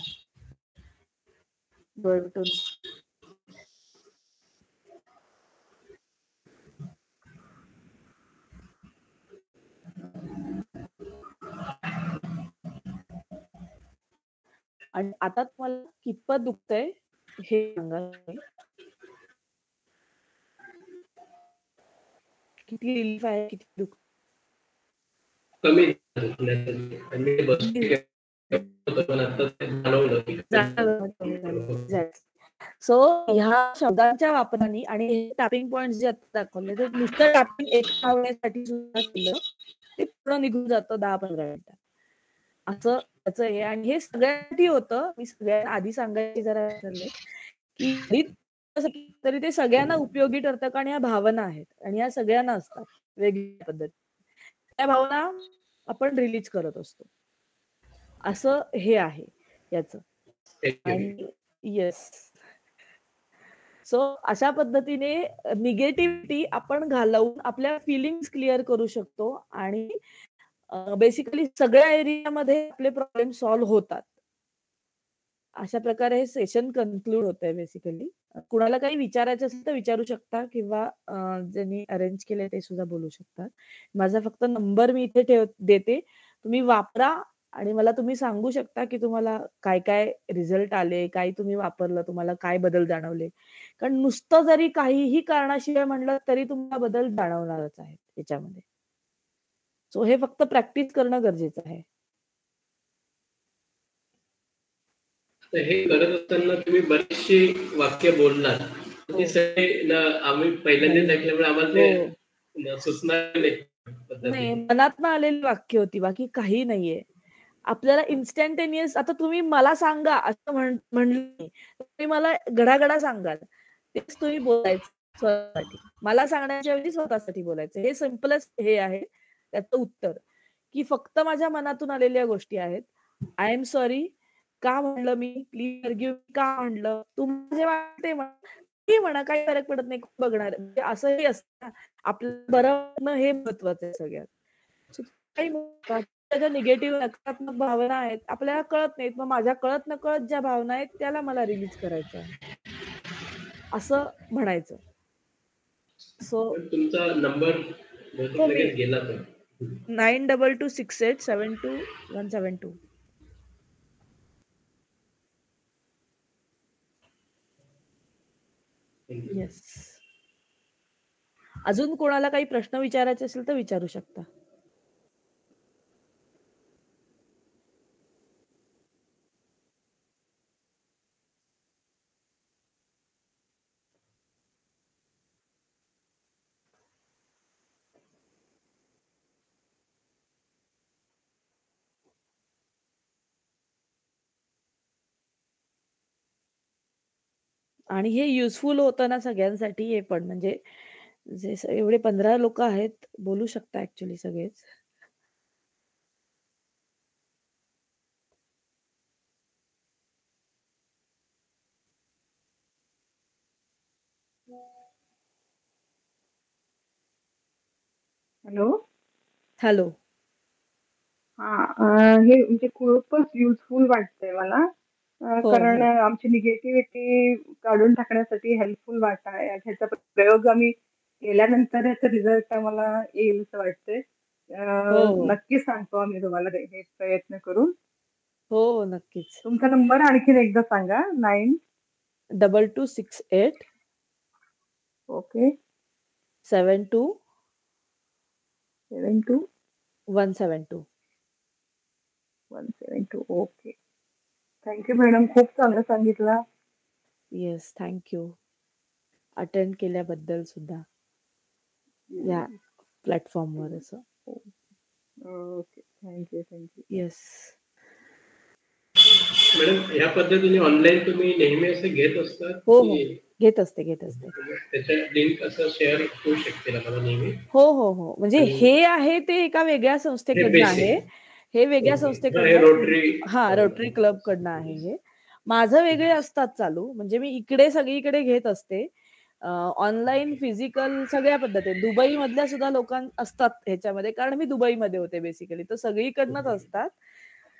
आणि आता तुम्हाला कितपत दुखतंय हे सांगा तुम्ही. किती रिलीफ आहे, किती दुखत कमी आणि बसून होतं, पण आता ते जाणवलं की सो ह्या शब्दांच्या वापराने आणि हे टॅपिंग पॉइंट जे आता दाखवले ते नुसतं टॅपिंग एका आवडण्यासाठी सुद्धा केलं ते पूर्ण निघून जातं 10-15 मिनिटात. असं त्याचं हे आणि हे सगळ्यांसाठी होतं. मी सगळ्यांना आधी सांगायची जरा विसरले, की जरी असं तरी ते सगळ्यांना उपयोगी ठरतं कारण ह्या भावना आहेत आणि ह्या सगळ्यांना असतात वेगवेगळ्या पद्धतीने. त्या भावना आपण रिलीज करत असतो. असं हे आहे याचं. आणि येस. सो अशा पद्धतीने निगेटिव्हिटी आपण घालवून आपल्या फीलिंग्स क्लिअर करू शकतो आणि बेसिकली सगळ्या एरियामध्ये आपले प्रॉब्लेम सॉल्व्ह होतात. अशा प्रकारे हे सेशन कन्क्लूड होतंय बेसिकली. कुणाला काही विचारायचं असेल तर विचारू शकता किंवा ज्यांनी अरेंज केलंय ते सुद्धा बोलू शकतात. माझा फक्त नंबर मी इथे देते. तुम्ही वापरा आणि मला तुम्ही सांगू शकता, की तुम्हाला काय-काय रिझल्ट आले, काय तुम्ही वापरलं, तुम्हाला काय बदल जाणवले. कारण नुसतं जरी काहीही कारणाशिवाय म्हटलं तरी तुम्हाला बदल जाणवणारच आहेत त्याच्यामध्ये. सो हे फक्त प्रॅक्टिस करणं गरजेचं आहे. तर हे करत असताना तुम्ही बरीचशी वाक्य बोललात. ते सगळे आम्ही पहिल्यांदाच ऐकल्यामुळे आम्हाला ते सुचणार नाही नाही, मनातनं आलेली वाक्य होती, बाकी काही नाहीये. आपल्याला इन्स्टंटेनियस आता तुम्ही मला सांगा असं म्हणलं मी, तर तुम्ही मला गडागडा सांगाल. तेच तुम्ही बोलायचं स्वतःसाठी. मला सांगण्याच्या ऐवजी स्वतःसाठी बोलायचं. हे सिम्पलेस्ट हे आहे त्याचं उत्तर, की फक्त माझ्या मनातून आलेल्या गोष्टी आहेत. आय एम सॉरी का म्हणलं मी? प्लीज फॉरगिव्ह मी का म्हणलं? तुम्हाला जे वाटतं ते म्हणा. ते म्हणा काही फरक पडत नाही. कोण बघणार? म्हणजे असंही असतं ना, आपलं बरं वाटणं हे महत्वाचं आहे सगळ्यात. सो काही त्याच्या निगेटिव्ह नकारात्मक भावना आहेत. आपल्याला कळत नाहीत. मग माझ्या कळत नकळत ज्या भावना आहेत त्याला मला रिलीज करायचं आहे. असं म्हणायचं. सो तुमचा नंबर लगेच गेला तर 9226872172. येस. अजून कोणाला काही प्रश्न विचारायचे असेल तर विचारू शकता. आणि हे युजफुल होतं ना सगळ्यांसाठी हे पण म्हणजे जे एवढे 15 लोकं आहेत, बोलू शकता ॲक्चुअली सगळेच. हॅलो. हॅलो. हे म्हणजे खूपच युजफुल वाटतंय मला. हो, कारण हो. आमची निगेटिव्हिटी काढून टाकण्यासाठी हेल्पफुल वाटतं. ह्याचा प्रयोग आम्ही केल्यानंतर ह्याचा रिझल्ट आम्हाला येईल असं वाटतंय. हो, हो. नक्कीच सांगतो आम्ही तुम्हाला हे प्रयत्न करून. हो, हो. नक्कीच. तुमचा नंबर आणखीन एकदा सांगा. 9268 ओके. 72 72 172. 172 ओके. Thank you madam. खूप चांगलं सांगितलं. Yes, thank you. अटेंड केल्याबद्दल सुद्धा या प्लॅटफॉर्मवर असं. ओके. थँक्यू. येस. मॅडम ह्या पद्धतीने ऑनलाईन तुम्ही नेहमी असं घेत असतात? हो, हो. घेत असते. त्याच्या लिंक असं शेअर होऊ शकते ना मला नेहमी? हो. म्हणजे हे आहे ते एका वेगळ्या संस्थेकडनं आहे. हे वेगळ्या संस्थेकडनं रोटरी क्लबकडनं आहे हे. माझं वेगळे असतात चालू. म्हणजे मी इकडे सगळीकडे घेत असते. ऑनलाईन, फिजिकल सगळ्या पद्धती. दुबई मधल्या सुद्धा लोकां असतात ह्याच्यामध्ये कारण मी दुबईमध्ये होते बेसिकली. तर सगळीकडनंच असतात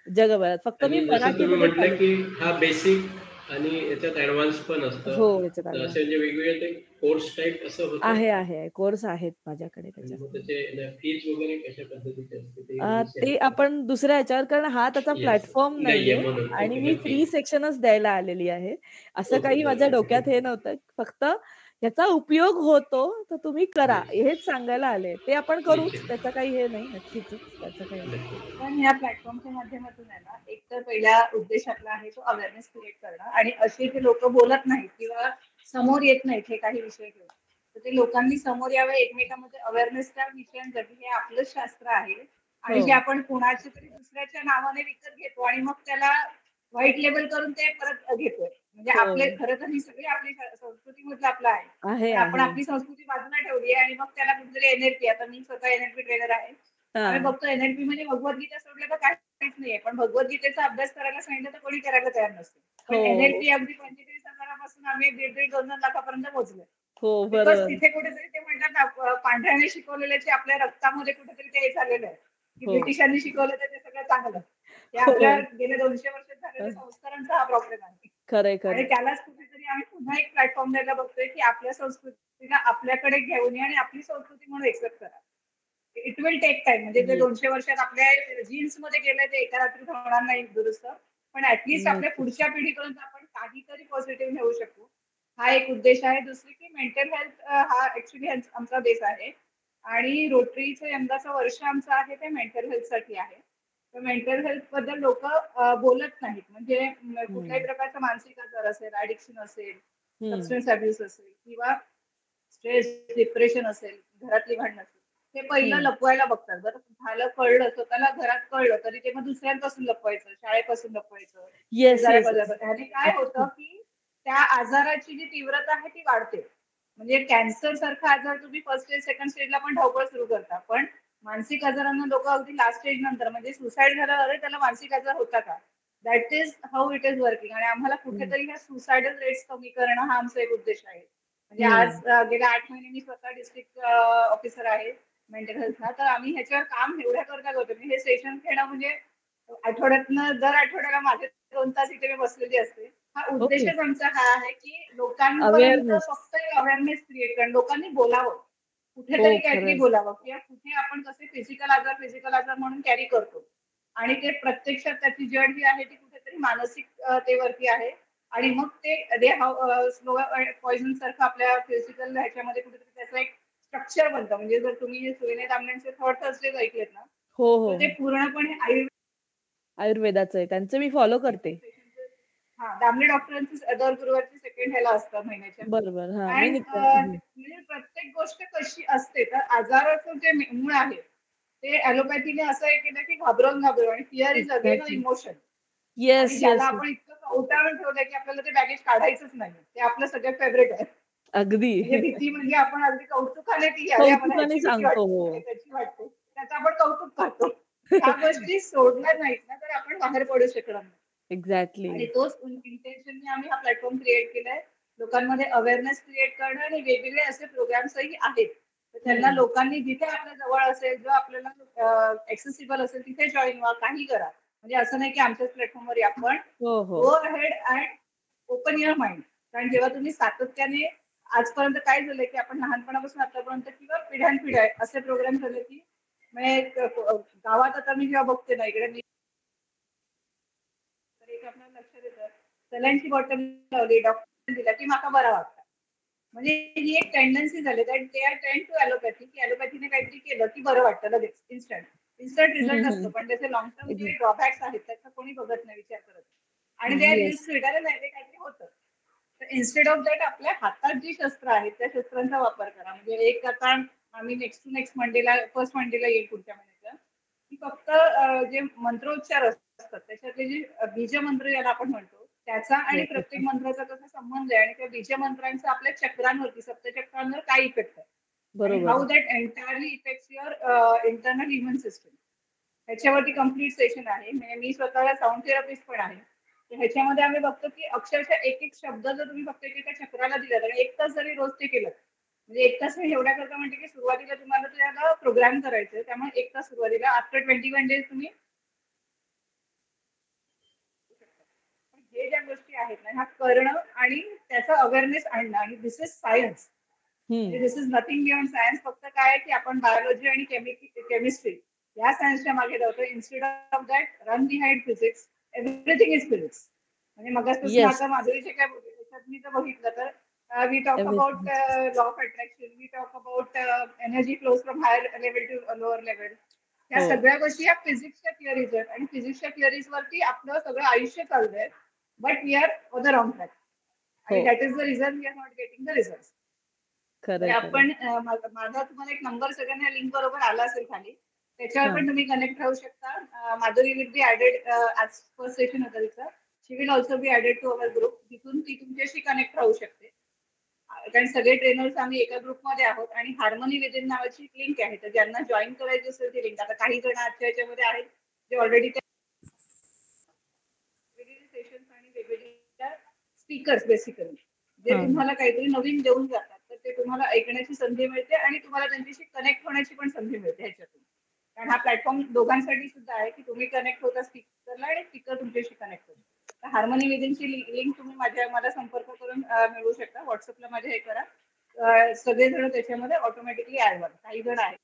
जगभरात. फक्त मी जसं तुम्ही म्हटलं मराठीमध्ये की हा बेसिक आणि याच्यात ऍडव्हान्स पण असतं. हो, याच्यात तर advance. असे म्हणजे वेगवेगळे ते कोर्स टाईप असं होतं. आहे कोर्स आहेत माझ्याकडे आणि त्याच्यात. मग त्याचे फीज वगैरे कशा पद्धतीचे असते ते ते आपण दुसऱ्या ह्याच्यावर, कारण हा त्याचा Yes. प्लॅटफॉर्म नाहीये नाहीये म्हणून. आणि ओके, मी नक्की. फ्री सेक्शनच द्यायला आलेली आहे. असं ओके, काही माझ्या ओके. डोक्यात हे नव्हतं. फक्त ह्याचा उपयोग होतो तर तुम्ही करा, Yes. हेच सांगायला आले. ते आपण करूच, निश्चित. त्याचं काही हे नाही, नक्कीच त्याचं काही नाही. नक्की. पण या प्लॅटफॉर्मच्या माध्यमातून आहे ना, एक तर पहिला उद्देश आपला आहे तो अवेअरनेस क्रिएट करणं आणि असे जे लोक बोलत नाहीत किंवा समोर येत नाहीत हे काही विषय घेऊन, तर ते लोकांनी समोर यावे, एकमेकांमध्ये अवेअरनेसच्या विषयांसाठी. हे आपलं शास्त्र आहे आणि हो. जे आपण कुणाच्या तरी दुसऱ्याच्या नावाने विकत घेतो आणि मग त्याला व्हाईट लेबल करून ते परत घेतोय. म्हणजे आपले हो. खरं तर ही सगळी आपली संस्कृतीमधलं आपलं आहे. आहे, पण आपण आहे. आपली संस्कृती बाजूला ठेवली आहे आणि मग त्याला कुठेतरी एनएलपी, आता मी स्वतः एनएलपी ट्रेनर आहे. आम्ही हां. बघतो एनएलपी म्हणजे भगवद्गीता सोडलं तर काहीच नाहीये. पण भगवद्गीतेचा अभ्यास करायला सांगितलं तर कोणी करायला तयार नसतं. पण हो. एनएलपी अगदी 45,000पासून आम्ही 1.5 2 लाखापर्यंत पोहोचलोय. हो, बिकॉज बरोबर. तिथे कुठेतरी ते म्हणतात ना, पांढऱ्याने शिकवलेल्याचे आपल्या रक्तामध्ये कुठेतरी ते झालेलं आहे, की हो. ब्रिटिशांनी शिकवलं तर ते सगळं चांगलं. हे हो. आपल्या गेल्या 200 वर्षात झालेल्या संस्कारांचा हा प्रॉब्लेम आहे. खरंय, आणि खरंय. त्यालाच कुठेतरी आम्ही पुन्हा एक प्लॅटफॉर्म द्यायला बघतोय, की आपल्या संस्कृतीला आपल्याकडे घेऊन या आणि आपली संस्कृती म्हणून एक्सेप्ट करा. It will take time. म्हणजे ते येस. 200 वर्षात आपल्या जीन्स मध्ये गेलं ते एका रात्रीत होणार नाही दुरुस्त. पण ऍटलीस्ट आपल्या नक्कीच. पुढच्या पिढीपर्यंत आपण काहीतरी पॉझिटिव्ह नेऊ शकू. हा एक उद्देश आहे. दुसरी की मेंटल हेल्थ हा ऍक्च्युली आमचा बेस आहे आणि रोटरीचं यंदाचं वर्ष आमचं आहे ते मेंटल हेल्थसाठी आहे. तर मेंटल हेल्थ बद्दल लोक बोलत नाहीत. म्हणजे कुठल्याही हं. प्रकारचा मानसिक आजार असेल, ऍडिक्शन असेल, हं. सबस्टन्स अब्युस असेल किंवा स्ट्रेस, डिप्रेशन असेल, घरातली भांडणं असेल, ते पहिलं हं. लपवायला बघतात. बरं झालं, कळलं, स्वतःला घरात कळलं तरी ते मग दुसऱ्यांपासून लपवायचं, शाळेपासून लपवायचं, येस, येस, येस. शेजाऱ्यापासून. ह्याने काय होतं, की त्या आजाराची जी तीव्रता आहे ती वाढते. म्हणजे कॅन्सर सारखा आजार तुम्ही फर्स्ट स्टेज, सेकंड स्टेजला पण धावपळ सुरू करता. पण मानसिक आजारांना लोक अगदी लास्ट स्टेज नंतर, म्हणजे सुसाईड झालं, अरे त्याला मानसिक आजार होता का? That is how it is working. आणि आम्हाला हं. कुठेतरी ह्या सुसायडल रेट्स कमी करणं हा आमचा एक उद्देश आहे. म्हणजे आज हं. गेल्या 8 महिने मी स्वतः डिस्ट्रिक्ट ऑफिसर आहे मेंटल हेल्थला. तर आम्ही ह्याच्यावर काम एवढ्या करता करतो. हे सेशन घेणं म्हणजे आठवड्यातनं दर आठवड्याला माझे 2 तास इथे मी बसलेली असते. हा ओके. उद्देशच आमचा हा आहे, की लोकांपर्यंत अवेअरनेस. फक्त एक अवेअरनेस क्रिएट करणं. लोकांनी बोलावं. हो, कुठेतरी काहीतरी खरंय. बोलावं, किंवा कुठे आपण कसे फिजिकल आजार म्हणून कॅरी करतो. आणि ते प्रत्यक्षात त्याची जड जी आहे ती कुठेतरी मानसिकतेवरती आहे. आणि मग ते स्लो पॉइझन सारखं आपल्या फिजिकल ह्याच्यामध्ये कुठेतरी त्याचं एक स्ट्रक्चर बनतं. म्हणजे जर तुम्ही सुविनय दामलेंचे थॉट थर्सडेज ऐकलेत ना, हो, तर ते हो. पूर्णपणे आयुर्वेदाचं आहे. त्यांचं मी फॉलो करते. हां, दामले डॉक्टरांचं दर गुरुवारची सेकंड ह्याला असतं महिन्याच्या. बरोबर. हां, मी अँड हं. म्हणजे प्रत्येक गोष्ट कशी असते, तर आजाराचं जे मूळ आहे, ते ॲलोपॅथीने असं हे केलं, की घाबरवून आणि fear is again a exactly. Emotion. आणि येस, ज्याला येस, येस. आपण इतकं कवटाळून ठेवलंय, की आपल्याला ते बॅगेज काढायचंच नाही. ते आपलं सगळ्यात फेव्हरेट आहे. अगदी. म्हणजे भीती म्हणजे आपण अगदी कौतुकाने, की अरे आम्हाला कौतुकाने ह्याची भीती सांगतो. वाटते, हो. त्याची वाटते. त्याचं आपण कौतुक करतो. ह्या गोष्टी सोडल्या नाहीत ना, तर आपण बाहेर पडू शकणार नाही. एक्झॅक्टली. आणि तोच इंटेन्शनने आम्ही हा प्लॅटफॉर्म क्रिएट केलाय. लोकांमध्ये अवेअरनेस क्रिएट करणं आणि वेगवेगळे असे प्रोग्राम्सही आहेत. तर त्यांना हं. लोकांनी जिथे आपल्या जवळ असेल, जो आपल्याला ऍक्सेसिबल असेल तिथे जॉईन व्हा, काही करा. म्हणजे असं नाही की आमच्याच प्लॅटफॉर्मवर या. पण हो, हो. Go ahead and open your mind. कारण जेव्हा तुम्ही सातत्याने, आजपर्यंत काय झालंय, की आपण लहानपणापासून आतापर्यंत किंवा पिढ्यानपिढ्या असे प्रोग्राम झाले, की म्हणजे गावात आता मी जेव्हा बघते ना, इकडे तर एक आपल्याला लक्षात येतं, सलाईनची बॉटल लावली, डॉक्टर दिला, की माका बरा वाटतं. म्हणजे ही एक टेंडन्सी झाली, that they are trained to allopathy, की ॲलोपॅथीने काहीतरी केलं की बरं वाटतं लगेच, इन्स्टंट. इन्स्टंट हं, रिझल्ट असतो, हं. पण त्याचे लॉंग टर्म जे एक्झॅक्ट. ड्रॉबॅक्स आहेत त्याचा कोणी बघत नाही, विचार करत. आणि they are yes. Used to it. अरे नाही, ते काहीतरी होतं. तर इन्स्टेड ऑफ दॅट आपल्या हातात जी शस्त्र आहेत त्या शस्त्रांचा वापर करा. म्हणजे एक आता आम्ही नेक्स्ट टू नेक्स्ट मंडेला, फर्स्ट मंडेला येईल पुढच्या महिन्याच्या, की फक्त जे मंत्रोच्चार असतात त्याच्यातले जे बीजमंत्र ज्याला आपण म्हणतो त्याचा आणि येस, प्रत्येक येस. मंत्राचा कसा संबंध आहे आणि त्या बीजमंत्रांचा आपल्या चक्रांवरती, सप्तचक्रांवर काय इफेक्ट आहे आणि बरोबर. How that entirely effects your internal human system, ह्याच्यावरती कम्प्लीट सेशन आहे. म्हणजे मी स्वतःला साऊंड थेरपिस्ट पण आहे. तर ह्याच्यामध्ये आम्ही बघतो, की अक्षरशः एक एक शब्द जर तुम्ही फक्त एका चक्राला दिला तर 1 तास जरी रोज ते केलं, म्हणजे 1 तास मी एवढ्या करता म्हणते, की सुरुवातीला तुम्हाला त्याला प्रोग्राम करायचं, त्यामुळे 1 तास सुरुवातीला, आफ्टर 21 डेज तुम्ही. पण हे ज्या गोष्टी आहेत ना ह्या करणं आणि त्याचा अवेअरनेस आणणं, आणि this is science. This is nothing beyond science. फक्त काय आहे की आपण बायोलॉजी आणि केमिस्ट्री या सायन्सच्या मागे जातो. Instead of that run behind physics, everything is physics. म्हणजे मगापासून आता माधुरीचे काय त्याच्यात मी जर बघितलं तर we talk about law of attraction, we talk about energy flows from higher level to lower level. या सगळ्या गोष्टी या फिजिक्सच्या थिअरीज आहेत, आणि फिजिक्सच्या थिअरीज वरती आपलं सगळं आयुष्य चाललंय. But we are on the wrong track, आणि that is the reason we are not getting the result. आपण माझा तुम्हाला एक नंबर सगळ्यांना लिंक बरोबर आला असेल खाली, त्याच्यावर पण तुम्ही कनेक्ट राहू शकता. Madhuri will be added as first session होतं तिचं. She will also be added to our group. तिथून ती तुमच्याशी कनेक्ट राहू शकते, कारण सगळे ट्रेनर्स आम्ही एका ग्रुपमध्ये आहोत. आणि हार्मनी विदिन नावाची लिंक आहे, तर ज्यांना जॉईन करायची असेल ती लिंक. आता काही जण आजच्या याच्यामध्ये आहेत जे ऑलरेडी वेगवेगळे सेशन्स आणि वेगवेगळ्या स्पीकर्स बेसिकली जे तुम्हाला काहीतरी नवीन देऊन जातात, तर ते तुम्हाला ऐकण्याची संधी मिळते आणि तुम्हाला त्यांच्याशी कनेक्ट होण्याची पण संधी मिळते ह्याच्यातून. कारण हा प्लॅटफॉर्म दोघांसाठी सुद्धा आहे की तुम्ही कनेक्ट होता स्पीकरला आणि स्पीकर तुमच्याशी कनेक्ट होतो. हार्मनी विदिनची लिंक तुम्ही मला संपर्क करून मिळवू शकता. व्हॉट्सअपला माझ्या हे करा, सगळेजण त्याच्यामध्ये ऑटोमॅटिकली ऍड व्हा. काही जण आहेत,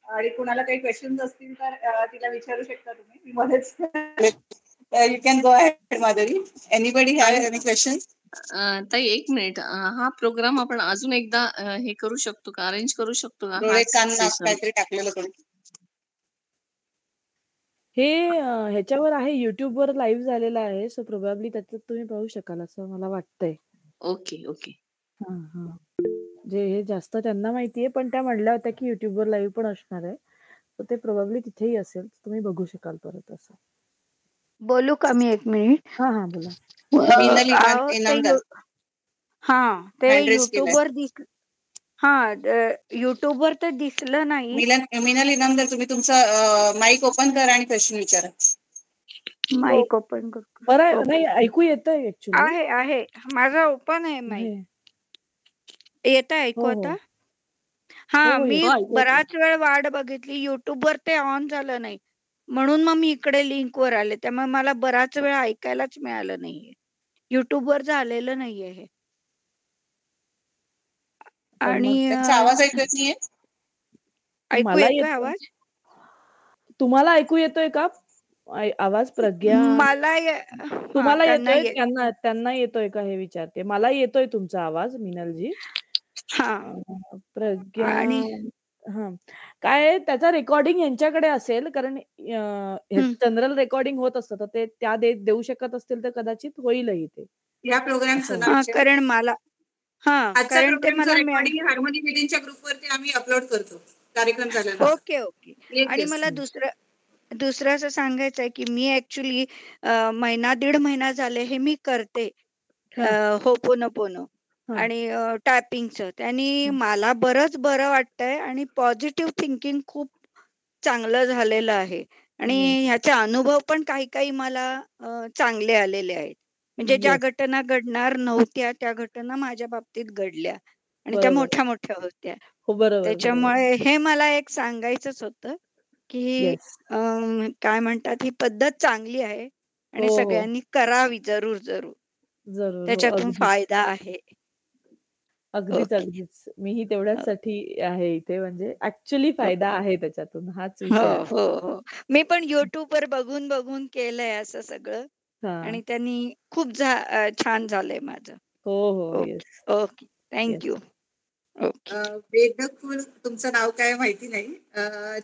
आणि कुणाला काही क्वेश्चन्स असतील तर तिला विचारू शकता तुम्ही. मी मध्येच you can go ahead Madhuri. Anybody have any questions? ताई एक मिनिट, हा प्रोग्राम आपण अजून एकदा हे करू शकतो का, अरेंज करू शकतो का? डोळे कान नाक काहीतरी टाकलेलं करू. हे ह्याच्यावर आहे, युट्यूबवर लाईव्ह झालेलं आहे. सो प्रोबॅबली त्याच्यात तुम्ही पाहू शकाल असं मला वाटतंय. Okay okay. जे हे जास्त त्यांना माहितीये, पण त्या म्हणल्या होत्या की युट्यूबवर लाईव्ह पण असणार आहे. तर ते प्रोबॅबली तिथेही असेल, तुम्ही बघू शकाल परत असं. बोलू का मी एक मिनिट? हा बोला. ते युट्यूबवर युट्यूबवर तर दिसलं नाही. मीनल इनामदार, तुम्ही तुमचा माईक ओपन करा आणि क्वेश्चन विचारा. माईक ओपन करतो. बरं, नाही ऐकू येतंय ऍक्च्युली. आहे माझा ओपन आहे माईक. येतं ऐकू आता? मी बराच वेळ वाट बघितली, युट्यूबवर ते ऑन झालं नाही, म्हणून मग मी इकडे लिंकवर आले. त्यामुळे मला बराच वेळ ऐकायलाच मिळालं नाहीये. युट्यूबवर झालेलं नाहीये हे. आणि आवाज ऐकू येत नाहीये? ऐकू येतोय आवाज? तुम्हाला ऐकू येतोय का आवाज? प्रज्ञा, मला तुम्हाला येतोय? त्यांना येतोय का हे विचारते. मला येतोय तुमचा आवाज मिनलजी. प्रज्ञा आणि काय त्याचा रेकॉर्डिंग यांच्याकडे असेल, कारण जनरल रेकॉर्डिंग होत असतं, तर ते त्या देऊ शकत असतील तर कदाचित होईलही ते या प्रोग्रामचं. कारण मला कारण ते मला रेकॉर्डिंग हार्मनी विदिनच्या ग्रुपवरती आम्ही अपलोड करतो कार्यक्रम झाल्यानंतर. ओके. आणि मला दुसरं असं सांगायचं आहे की मी ऍक्च्युली दीड महिना झाले हे मी करते होपोनोपोनो आणि टायपिंगचं. त्यांनी मला बरंच बरं वाटतंय आणि पॉझिटिव्ह थिंकिंग खूप चांगलं झालेलं आहे. आणि ह्याचे अनुभव पण काही मला चांगले आलेले आहेत. म्हणजे ज्या घटना घडणार नव्हत्या त्या घटना माझ्या बाबतीत घडल्या, आणि त्या मोठ्या मोठ्या होत्या. त्याच्यामुळे हे मला एक सांगायचंच होतं की काय म्हणतात, ही पद्धत चांगली आहे आणि सगळ्यांनी करावी जरूर. त्याच्यातून फायदा आहे. अगदीच. मीही तेवढ्यासाठी आहे इथे, म्हणजे ऍक्च्युली फायदा आहे त्याच्यातून, हाच विषय. हो. मी पण युट्यूबवर बघून केलंय असं सगळं, आणि त्यांनी खूप छान झालंय माझं. ओके. थँक्यू. वेदकुल, तुमचं नाव काय माहिती नाही.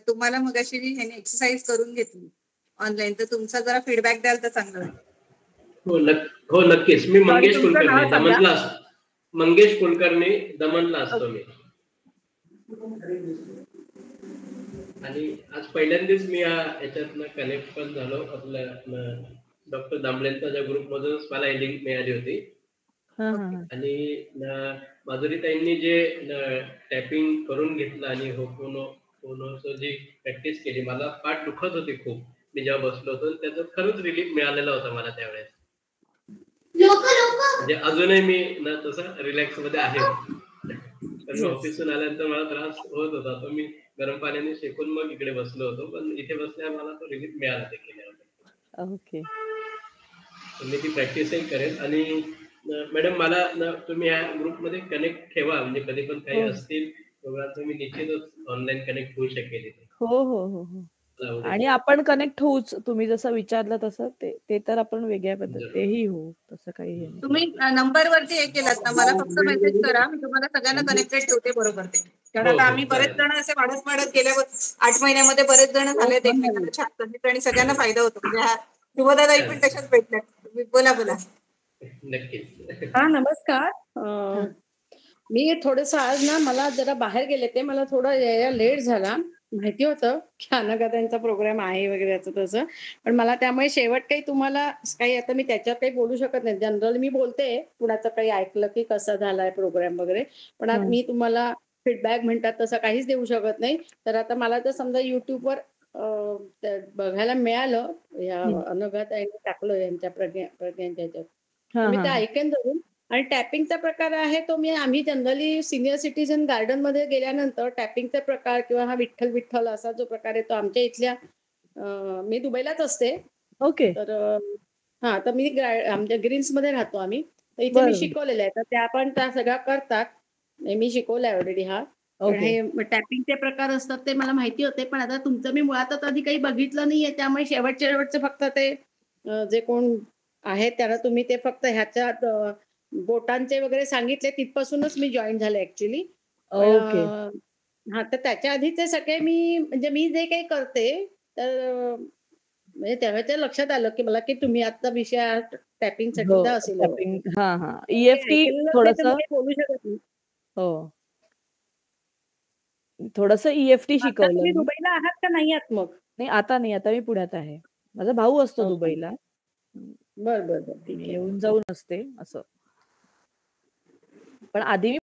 तुम्हाला मगाशी मी ह्याने एक्सरसाइज करून घेतली ऑनलाईन, तर तुमचा जरा फीडबॅक द्याल तर चांगलं होईल. हो नक्कीच. मी मंगेश कुलकर्णी, दमनला असतो मी. आणि आज पहिल्यांदाच मी याच्यातनं कनेक्ट पण झालो. आपल्या डॉक्टर दामलेंचा ज्या ग्रुप मधूनच मला ही लिंक मिळाली होती. आणि माधुरीताईंनी जे टॅपिंग करून घेतलं आणि होपोनोपोनोचं जी प्रॅक्टिस केली, मला पाठ दुखत होती खूप. मी जेव्हा बसलो होतो त्याचा खरंच रिलीफ मिळालेला होता मला त्यावेळेस. म्हणजे अजूनही मी तसं रिलॅक्स मध्ये आहे. पण ऑफिसून आल्यानंतर मला त्रास होत होता, तर मी गरम पाण्याने शेकून मग इकडे बसलो होतो. पण इथे बसल्यावर मला तो रिलीफ मिळाला ते केल्यावर. ओके. मी ती प्रॅक्टिसही करेन. आणि मॅडम मला तुम्ही या ग्रुपमध्ये कनेक्ट ठेवा, म्हणजे कधी पण काही असतील प्रोग्राम तर मी निश्चितच ऑनलाईन कनेक्ट होऊ शकेल इथे. हो हो हो हो आणि आपण कनेक्ट होऊच. तुम्ही जसं विचारलं तसं ते तर आपण वेगळ्या पद्धतीनेही होऊ, तसं काही हे नाही. तुम्ही नंबरवरती हे केलात ना, मला फक्त मेसेज करा, मी तुम्हाला सगळ्यांना कनेक्टेड ठेवते बरोबर ते. कारण आता आम्ही बरेच जण असे वाढत गेल्या 8 महिन्यामध्ये बरेच जण झालेत एकमेकांना छान आणि सगळ्यांना फायदा होतो. म्हणजे हा शुभदादाही पण तशाच भेटल्यात. बोला. नक्कीच. हा नमस्कार. मी थोडंसं आज ना मला जरा बाहेर गेले ते मला थोडं यायला लेट झाला. माहिती होतं की अनघातांचा प्रोग्राम आहे वगैरे असं तसं, पण मला त्यामुळे शेवट काही तुम्हाला काही आता मी त्याच्यात काही बोलू शकत नाही. जनरल मी बोलते कुणाचं काही ऐकलं की कसा झालाय प्रोग्राम वगैरे, पण आता मी तुम्हाला फीडबॅक म्हणतात तसं काहीच देऊ शकत नाही. तर आता मला जर समजा युट्यूबवर बघायला मिळालं, या अनघात यांनी टाकलं यांच्या प्रज्ञांच्या ह्याच्यात, तर मी ते ऐकेन धरून. आणि टॅपिंगचा प्रकार आहे तो आम्ही जनरली सिनियर सिटीजन गार्डन मध्ये गेल्यानंतर टॅपिंगचा प्रकार किंवा हा विठ्ठल असा जो प्रकार आहे तो आमच्या इथल्या मी दुबईलाच असते. ओके. तर हा तर मी आमच्या ग्रीन्स मध्ये राहतो आम्ही, तर इथे मी शिकवलेलं आहे. तर त्या पण त्या सगळ्या करतात. मी शिकवलंय ऑलरेडी हा. हे टॅपिंगचे प्रकार असतात ते मला माहिती होते, पण आता तुमचं मी मुळातच आधी काही बघितलं नाहीये, त्यामुळे शेवटचे फक्त ते जे कोण आहेत त्यांना तुम्ही ते फक्त ह्याच्यात बोटांचे वगैरे सांगितले, तिथपासूनच मी जॉईन झाले ऍक्च्युली. हा तर त्याच्या आधी ते सगळे म्हणजे मी जे काही करते तर म्हणजे तेव्हा लक्षात आलं की मला की तुम्ही आता विषय टॅपिंग साठी असेल. EFT थोडंसं बोलू शकत नाही. हो थोडंसं EFT शिकवलं. तुम्ही दुबईला आहात का नाही आहात मग? नाही आता नाही, आता मी पुण्यात आहे. माझा भाऊ असतो दुबईला. बरं ठीक आहे. येऊन जाऊन असते असं. पण आधी